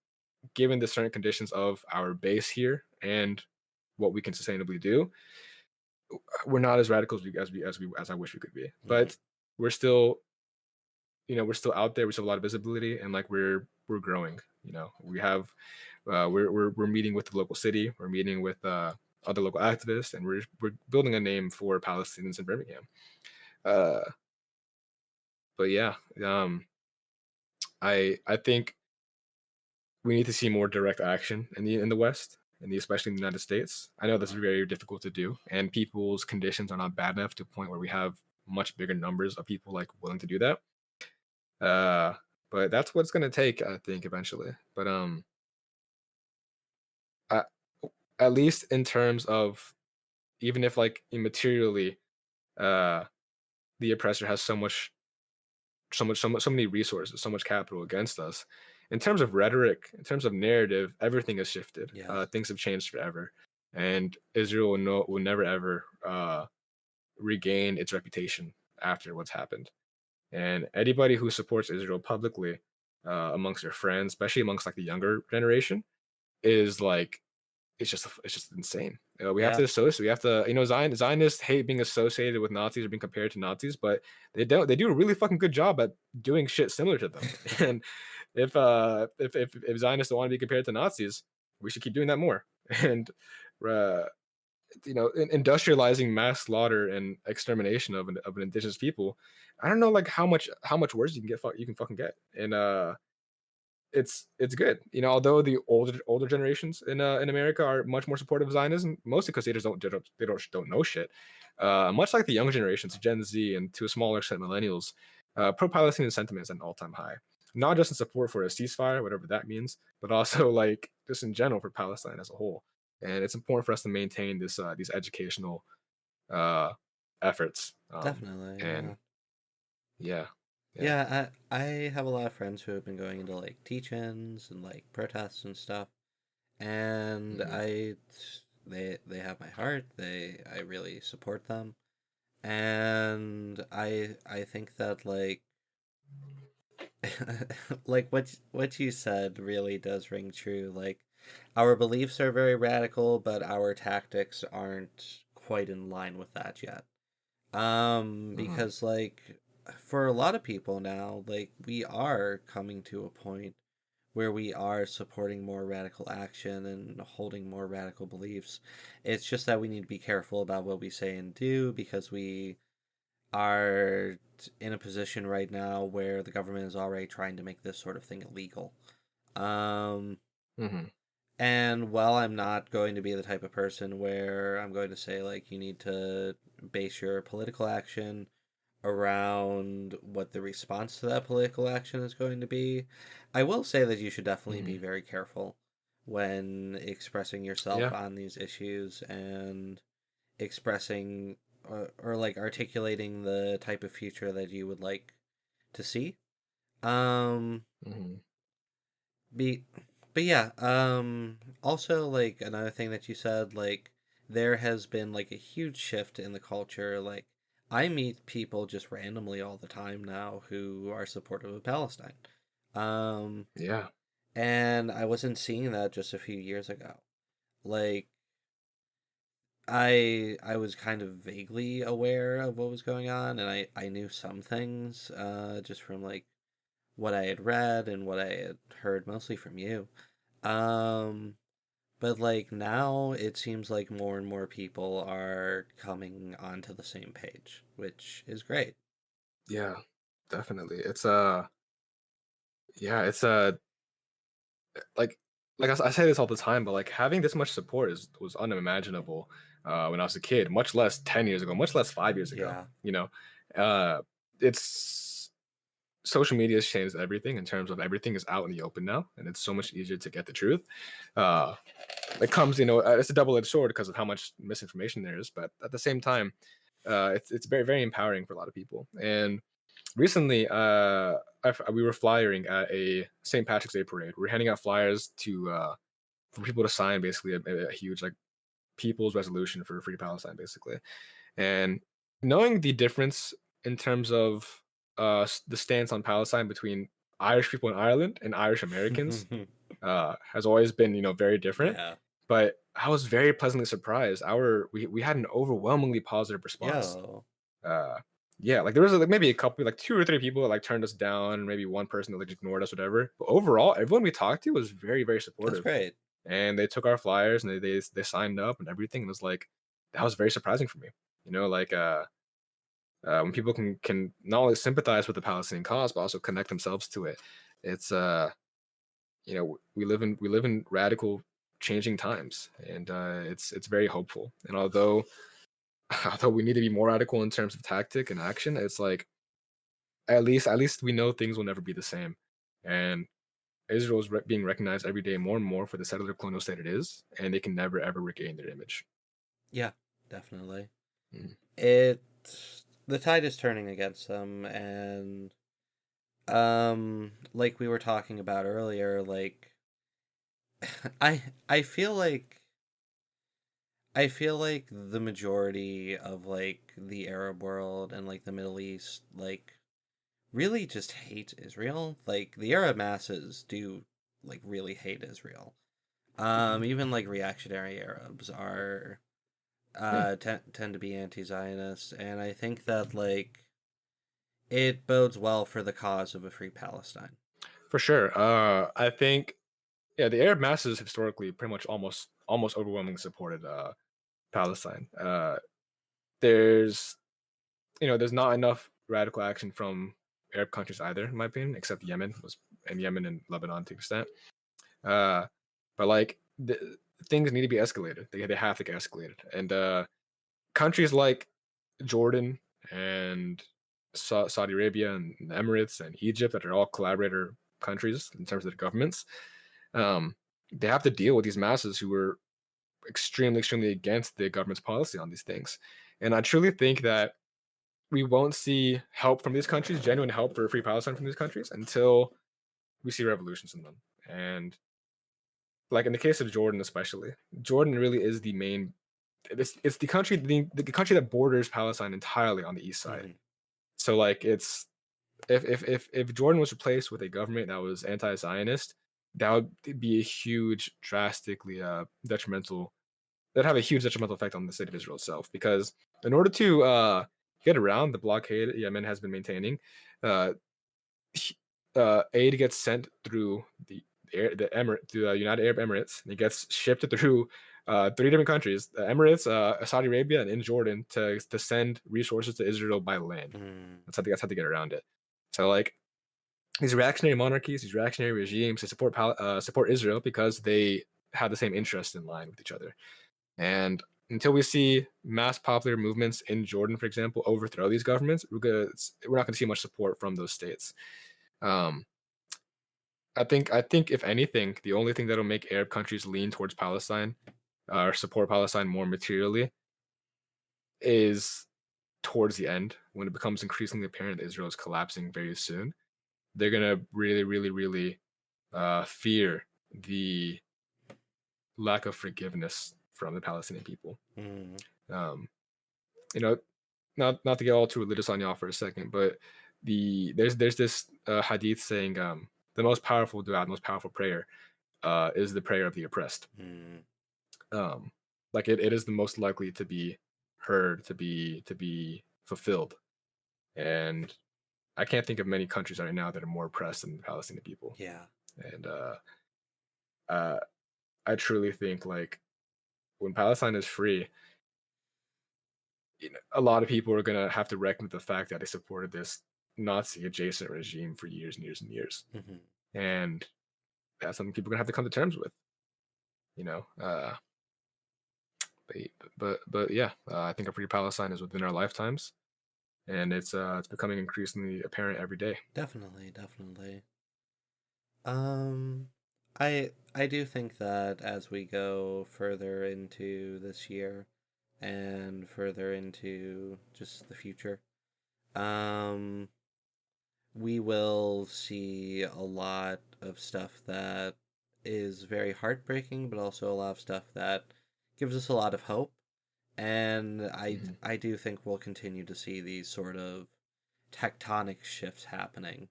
given the certain conditions of our base here and what we can sustainably do, we're not as radical as I wish we could be. mhm. But we're still, we're still out there. We still have a lot of visibility, and like we're growing. We have we're meeting with the local city. We're meeting with other local activists, and we're building a name for Palestinians in Birmingham. Uh, but yeah, I think we need to see more direct action in the West, especially in the United States. I know that's very difficult to do, and people's conditions are not bad enough to a point where we have much bigger numbers of people like willing to do that. Uh, but that's what's gonna take, I think, eventually. But I, at least in terms of, even if like immaterially, uh, the oppressor has so many resources, so much capital against us. In terms of rhetoric, in terms of narrative, everything has shifted. Yeah, Things have changed forever, and Israel will never ever regain its reputation after what's happened. And anybody who supports Israel publicly, amongst their friends, especially amongst like the younger generation, is like it's just insane. We have yeah, to associate. We have to, Zionists hate being associated with Nazis or being compared to Nazis, but they do a really fucking good job at doing shit similar to them. And if Zionists don't want to be compared to Nazis, we should keep doing that more. And uh, industrializing mass slaughter and extermination of an indigenous people. I don't know like how much worse you can fucking get. And it's good. Although the older generations in America are much more supportive of Zionism, mostly because they don't know shit. Much like the younger generations, Gen Z, and to a smaller extent millennials, pro-Palestinian sentiment is at an all-time high. Not just in support for a ceasefire, whatever that means, but also like just in general for Palestine as a whole. And it's important for us to maintain these educational uh, efforts. definitely. Yeah. And yeah, yeah. Yeah, I have a lot of friends who have been going into like teach-ins and like protests and stuff, and Hmm. they have my heart. I really support them, and I think that like like what you said really does ring true. Like our beliefs are very radical, but our tactics aren't quite in line with that yet. Mhm. Because like for a lot of people now, like we are coming to a point where we are supporting more radical action and holding more radical beliefs. It's just that we need to be careful about what we say and do because we are in a position right now where the government is already trying to make this sort of thing illegal. Um, Mhm. and while I'm not going to be the type of person where I'm going to say, like, you need to base your political action around what the response to that political action is going to be, I will say that you should definitely be Mhm. very careful when expressing yourself Yeah. on these issues and expressing or like articulating the type of future that you would like to see. Um, Mhm. be, but yeah. Also, like another thing that you said, like there has been like a huge shift in the culture. Like I meet people just randomly all the time now who are supportive of Palestine. Um, Yeah. and I wasn't seeing that just a few years ago. Like I was kind of vaguely aware of what was going on, and I knew some things just from like what I had read and what I had heard mostly from you. Um, but like now it seems like more and more people are coming onto the same page, which is great. Yeah. Definitely. It's yeah, it's like I say this all the time, but like having this much support is was unimaginable when I was a kid, much less 10 years ago, much less 5 years ago. Yeah. You know, it's social media has changed everything in terms of everything is out in the open now, and it's so much easier to get the truth. Uh, it comes, it's a double-edged sword because of how much misinformation there is, but at the same time, it's very very empowering for a lot of people. And recently, we were flyering at a St. Patrick's Day parade. We're handing out flyers to for people to sign, basically a huge like people's resolution for free Palestine, basically. And knowing the difference in terms of the stance on Palestine between Irish people in Ireland and Irish Americans has always been, very different. Yeah. But I was very pleasantly surprised. We had an overwhelmingly positive response. Yo, Uh, yeah, like there was like maybe a couple, like two or three people that like turned us down, maybe one person that like ignored us, whatever. But overall, everyone we talked to was very, very that's supportive, great. and they took our flyers and they signed up and everything. And it was like that was very surprising for me. Like when people can not only sympathize with the Palestinian cause but also connect themselves to it. It's we live in radical changing times, and it's very hopeful. And although although we need to be more radical in terms of tactic and action, it's like at least we know things will never be the same. And Israel is being recognized every day more and more for the settler colonial state it is, and they can never ever regain their image. Yeah, definitely. Mm. It the tide is turning against them, and like we were talking about earlier, like I feel like the majority of like the Arab world and like the Middle East like really just hate Israel. Like the Arab masses do like really hate Israel. Even like reactionary Arabs are Yeah, tend to be anti-Zionist, and I think that like it bodes well for the cause of a free Palestine. for sure. I think yeah, the Arab masses historically pretty much almost overwhelmingly supported Palestine. There's there's not enough radical action from Arab countries either, in my opinion, except Yemen and Lebanon to an extent. Uh, but like things need to be escalated. They have to get escalated, and countries like Jordan and Saudi Arabia and the Emirates and Egypt that are all collaborator countries in terms of their governments. Um, they have to deal with these masses who are extremely, extremely against the government's policy on these things. And I truly think that we won't see help from these countries, genuine help for free Palestine from these countries, until we see revolutions in them. And like in the case of Jordan, especially, Jordan really is the main. It's the country that borders Palestine entirely on the east side. Hmm. So like it's if Jordan was replaced with a government that was anti-Zionist, that would be a huge, drastically detrimental. That'd have a huge detrimental effect on the state of Israel itself. Because in order to get around the blockade Yemen has been maintaining, uh, aid gets sent through through the United Arab Emirates, and it gets shipped through three different countries: the Emirates, Saudi Arabia, and in Jordan to send resources to Israel by land. Mm, That's how they get around it. So like these reactionary monarchies, these reactionary regimes, they support Israel because they have the same interests in line with each other. And until we see mass popular movements in Jordan, for example, overthrow these governments, we're not going to see much support from those states. Um, I think if anything, the only thing that'll make Arab countries lean towards Palestine or support Palestine more materially is towards the end when it becomes increasingly apparent that Israel is collapsing very soon. They're gonna really, really, really fear the lack of forgiveness from the Palestinian people. mm, Um, you know, not to get all too religious on y'all for a second, but there's this hadith saying the most powerful dua, the most powerful prayer is the prayer of the oppressed. mm. Um, like it is the most likely to be heard, to be fulfilled. And I can't think of many countries right now that are more oppressed than the Palestinian people. Yeah, And uh, I truly think like when Palestine is free, a lot of people are gonna have to reckon with the fact that they supported this Nazi adjacent regime for years and years and years. hmm, And that's something people are gonna have to come to terms with. You know, but yeah, I think a free Palestine is within our lifetimes, and it's becoming increasingly apparent every day. definitely, definitely. Um, I do think that as we go further into this year and further into just the future, um, we will see a lot of stuff that is very heartbreaking, but also a lot of stuff that gives us a lot of hope. And Mhm, I do think we'll continue to see these sort of tectonic shifts happening,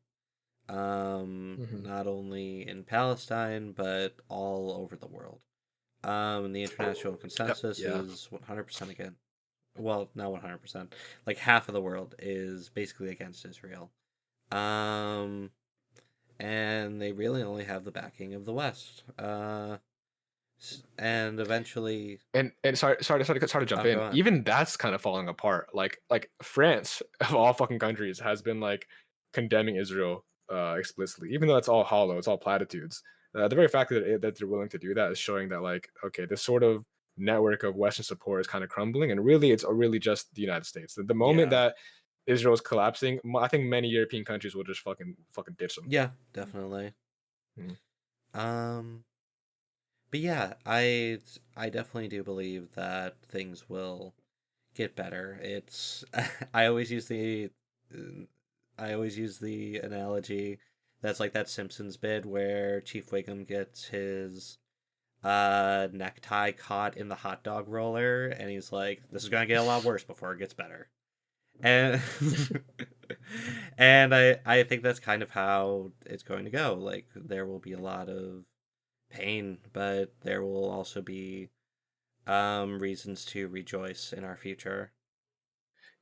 mhm. not only in Palestine but all over the world. And the international Yep. consensus Yeah. is 100% again. Well, not 100%. Like half of the world is basically against Israel. Um, and they really only have the backing of the West. And eventually, And sorry to jump I'll go in. on. Even that's kind of falling apart. Like France of all fucking countries has been like condemning Israel explicitly, even though it's all hollow, it's all platitudes. The very fact that they're willing to do that is showing that like okay, this sort of network of Western support is kind of crumbling, and really it's really just the United States. The moment Yeah, that Israel is collapsing, I think many European countries will just fucking ditch them. yeah, definitely. Mhm. Um, but yeah, I definitely do believe that things will get better. It's I always use the uh, I always use the analogy that's like that Simpsons bit where Chief Wiggum gets his necktie caught in the hot dog roller and he's like, this is gonna get a lot worse before it gets better. And and I think that's kind of how it's going to go. Like there will be a lot of pain, but there will also be reasons to rejoice in our future.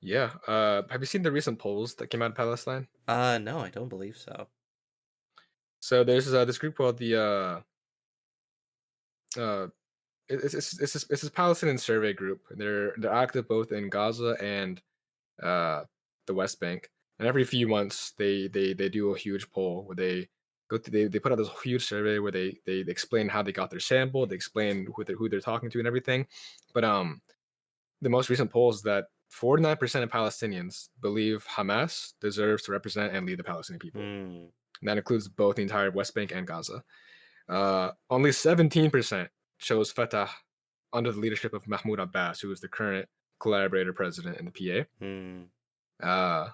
Yeah. Have you seen the recent polls that came out of Palestine? No, I don't believe so. So there's this group called the uh it's this Palestinian survey group. They're active both in Gaza and uh the West Bank. And every few months they do a huge poll where they put out this huge survey where they explain how they got their sample, they explain who they're talking to and everything. But the most recent polls is that 49% of Palestinians believe Hamas deserves to represent and lead the Palestinian people. Hmm. And that includes both the entire West Bank and Gaza. Only 17% chose Fatah under the leadership of Mahmoud Abbas, who is the current collaborator president in the PA. Hmm. Uh,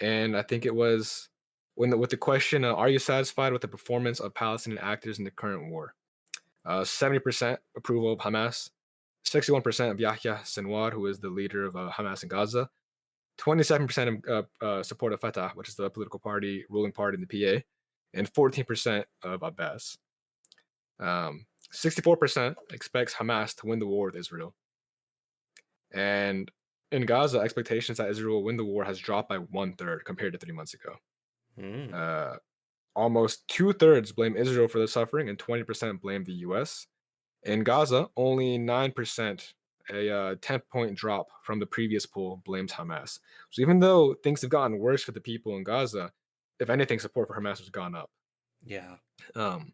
and I think it was with the question, "Are you satisfied with the performance of Palestinian actors in the current war?" 70% approval of Hamas, 61% of Yahya Sinwar, who is the leader of Hamas in Gaza, 27% support of Fatah, which is the political party, ruling party in the PA, and 14% of Abbas. 64% expects Hamas to win the war with Israel. And in Gaza, expectations that Israel will win the war has dropped by 1/3 compared to 3 months ago. Hmm. Uh, Almost 2/3 blame Israel for the suffering, and 20% blame the US. In Gaza, only 9%, a 10-point drop from the previous poll, blames Hamas. So even though things have gotten worse for the people in Gaza, if anything, support for Hamas has gone up. Yeah. Um,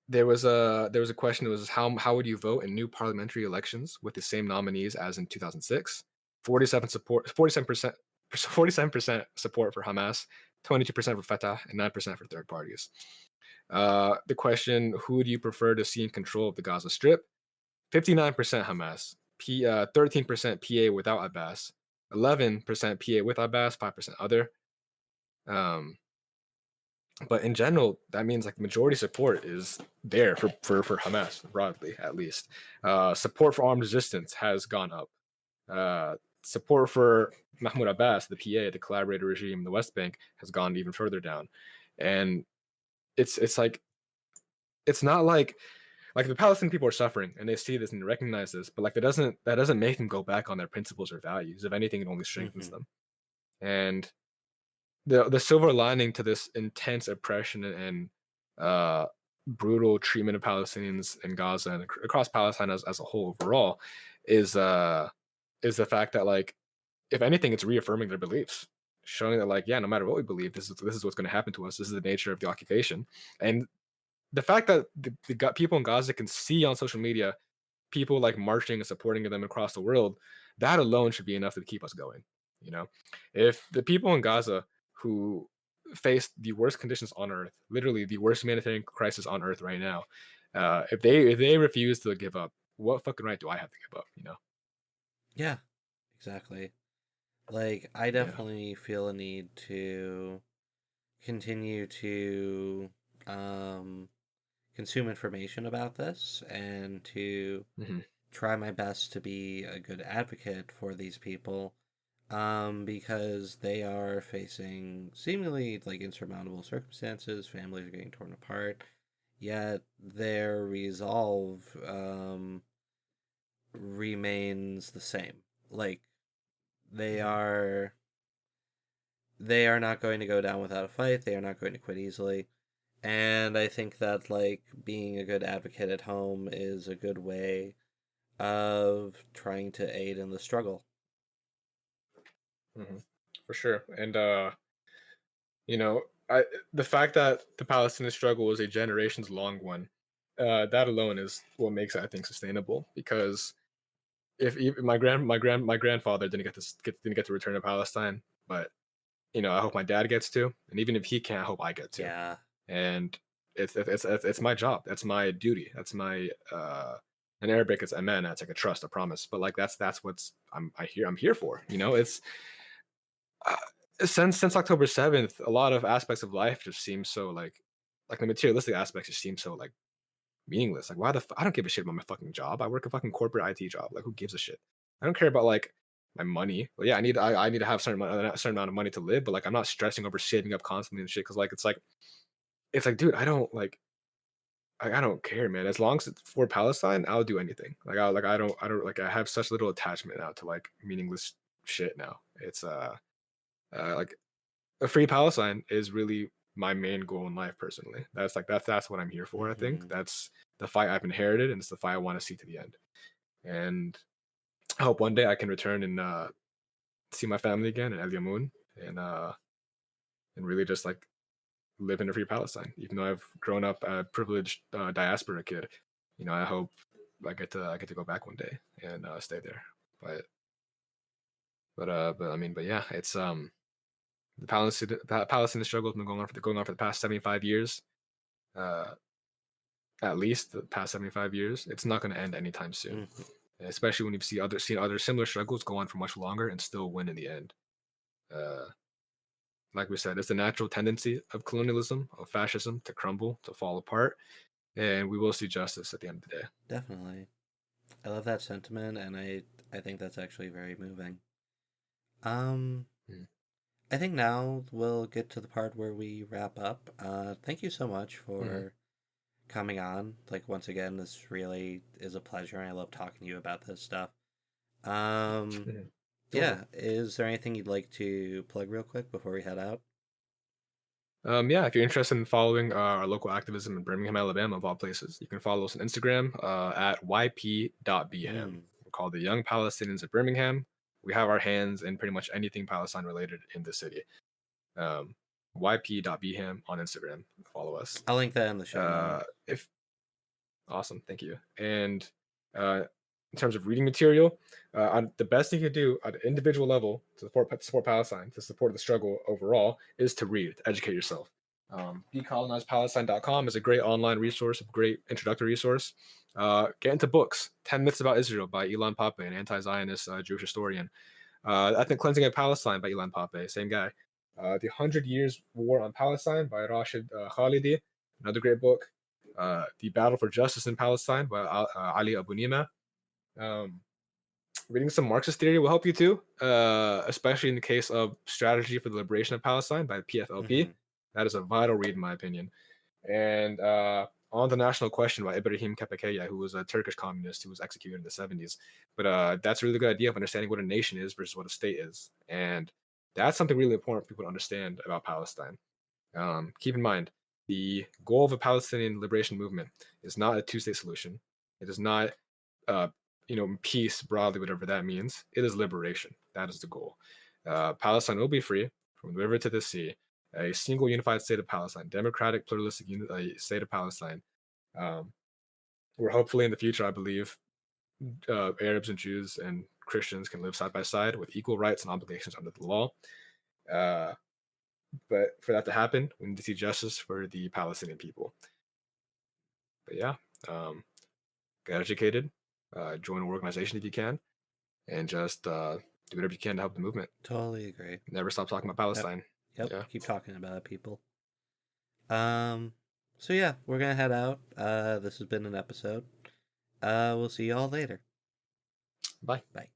there was a question that was how would you vote in new parliamentary elections with the same nominees as in 2006? 47% support for Hamas, 22% for Fatah, and 9% for third parties. The question, who do you prefer to see in control of the Gaza Strip? 59% Hamas, 13% PA without Abbas, 11% PA with Abbas, 5% other. Um, but in general, that means like majority support is there for Hamas broadly, at least. Support for armed resistance has gone up. Support for Mahmoud Abbas, the PA, the collaborator regime in the West Bank, has gone even further down. And it's like it's not like the Palestinian people are suffering and they see this and they recognize this, but like that doesn't make them go back on their principles or values. If anything, it only strengthens Hmm. them. And the silver lining to this intense oppression and uh, brutal treatment of Palestinians in Gaza and across Palestine as a whole overall is the fact that like if anything, it's reaffirming their beliefs, showing that like yeah, no matter what we believe, this is what's going to happen to us. This is the nature of the occupation, and the fact that people in Gaza can see on social media people like marching and supporting them across the world, that alone should be enough to keep us going. You know, if the people in Gaza who face the worst conditions on earth, literally the worst humanitarian crisis on earth right now, if they refuse to give up, what fucking right do I have to give up? You know? Yeah. Exactly. Like, I Yeah. definitely feel a need to continue to um, consume information about this and to Hmm. try my best to be a good advocate for these people, because they are facing seemingly like insurmountable circumstances. Families are getting torn apart, yet their resolve remains the same. Like, they Hmm. are they are not going to go down without a fight. They are not going to quit easily. And I think that like being a good advocate at home is a good way of trying to aid in the struggle. Hmm. For sure. And you know, the fact that the Palestinian struggle was a generations long one, that alone is what makes it, I think, sustainable. Because if even my grandfather didn't get to return to Palestine, but I hope my dad gets to, and even if he can't, I hope I get to. Yeah. And it's my job. That's my duty. That's my in Arabic it's aman. It's like a trust, a promise. But like that's what's I'm here for. It's uh, since October 7th, a lot of aspects of life just seem so like the materialistic aspects just seem so like meaningless. Like why I don't give a shit about my fucking job. I work a fucking corporate IT job. Like who gives a shit? I don't care about like my money. Well, yeah, I need to have a certain amount of money to live, but like I'm not stressing over saving up constantly and shit because like it's like dude, I don't care, man. As long as it's for Palestine, I'll do anything. Like I don't like I have such little attachment now to like meaningless shit now. It's like a free Palestine is really my main goal in life personally. That's what I'm here for. I think Hmm. that's the fight I've inherited, and it's the fight I want to see to the end. And I hope one day I can return and see my family again in El Yamoun and really just like live in a free Palestine. Even though I've grown up a privileged diaspora kid, I hope I get to go back one day and stay there. But but I mean, but yeah, it's the Palestinian struggle has been going on for the past 75 years. Uh, at least the past 75 years. It's not going to end anytime soon, Hmm. especially when you've seen other similar struggles go on for much longer and still win in the end. Uh, like we said, it's the natural tendency of colonialism, of fascism to crumble, to fall apart, and we will see justice at the end of the day. Definitely. I love that sentiment, and I think that's actually very moving. Um, Mm. I think now we'll get to the part where we wrap up. Thank you so much Mhm. for coming on. Like once again, this really is a pleasure. I love talking to you about this stuff. Um, Mhm. Awesome. yeah, is there anything you'd like to plug real quick before we head out? Yeah, if you're interested in following our local activism in Birmingham, Alabama, of all places, you can follow us on Instagram at yp.bham. Mm, We're called the Young Palestinians of Birmingham. We have our hands in pretty much anything Palestine related in the city. Um, yp.bham on Instagram. Follow us. I'll link that in the show notes. If Awesome, thank you. And in terms of reading material, the best thing you can do at an individual level to support Palestine, to support the struggle overall, is to read, to educate yourself. Decolonizepalestine.com is a great online resource, a great introductory resource. Get into books. 10 Myths About Israel by Ilan Pape, an anti-Zionist Jewish historian. I think Cleansing of Palestine by Ilan Pape, same guy. The 100 Years War on Palestine by Rashid Khalidi, another great book. The Battle for Justice in Palestine by Ali Abu Nima. Um, Reading some Marxist theory will help you too, especially in the case of Strategy for the Liberation of Palestine by Mm-hmm. PFLP. That is a vital read, in my opinion. And On the National Question by Ibrahim Kepakeya, who was a Turkish communist who was executed in the 70s. But that's a really good idea of understanding what a nation is versus what a state is. And that's something really important for people to understand about Palestine. Keep in mind, the goal of a Palestinian liberation movement is not a two-state solution. It is not, uh, peace broadly, whatever that means. It is liberation. That is the goal. Palestine will be free from the river to the sea, a single unified state of Palestine, democratic, pluralistic state of Palestine, um, where hopefully in the future, I believe, Arabs and Jews and Christians can live side by side with equal rights and obligations under the law. Uh, but for that to happen, we need to see justice for the Palestinian people. But yeah, um, get educated, join an organization if you can, and just do whatever you can to help the movement. Totally agree. Never stop talking about Yep. Palestine. Yep. Yeah. Keep talking about it, people. Um, so yeah, we're gonna head out. This has been an episode. We'll see y'all later. Bye. Bye.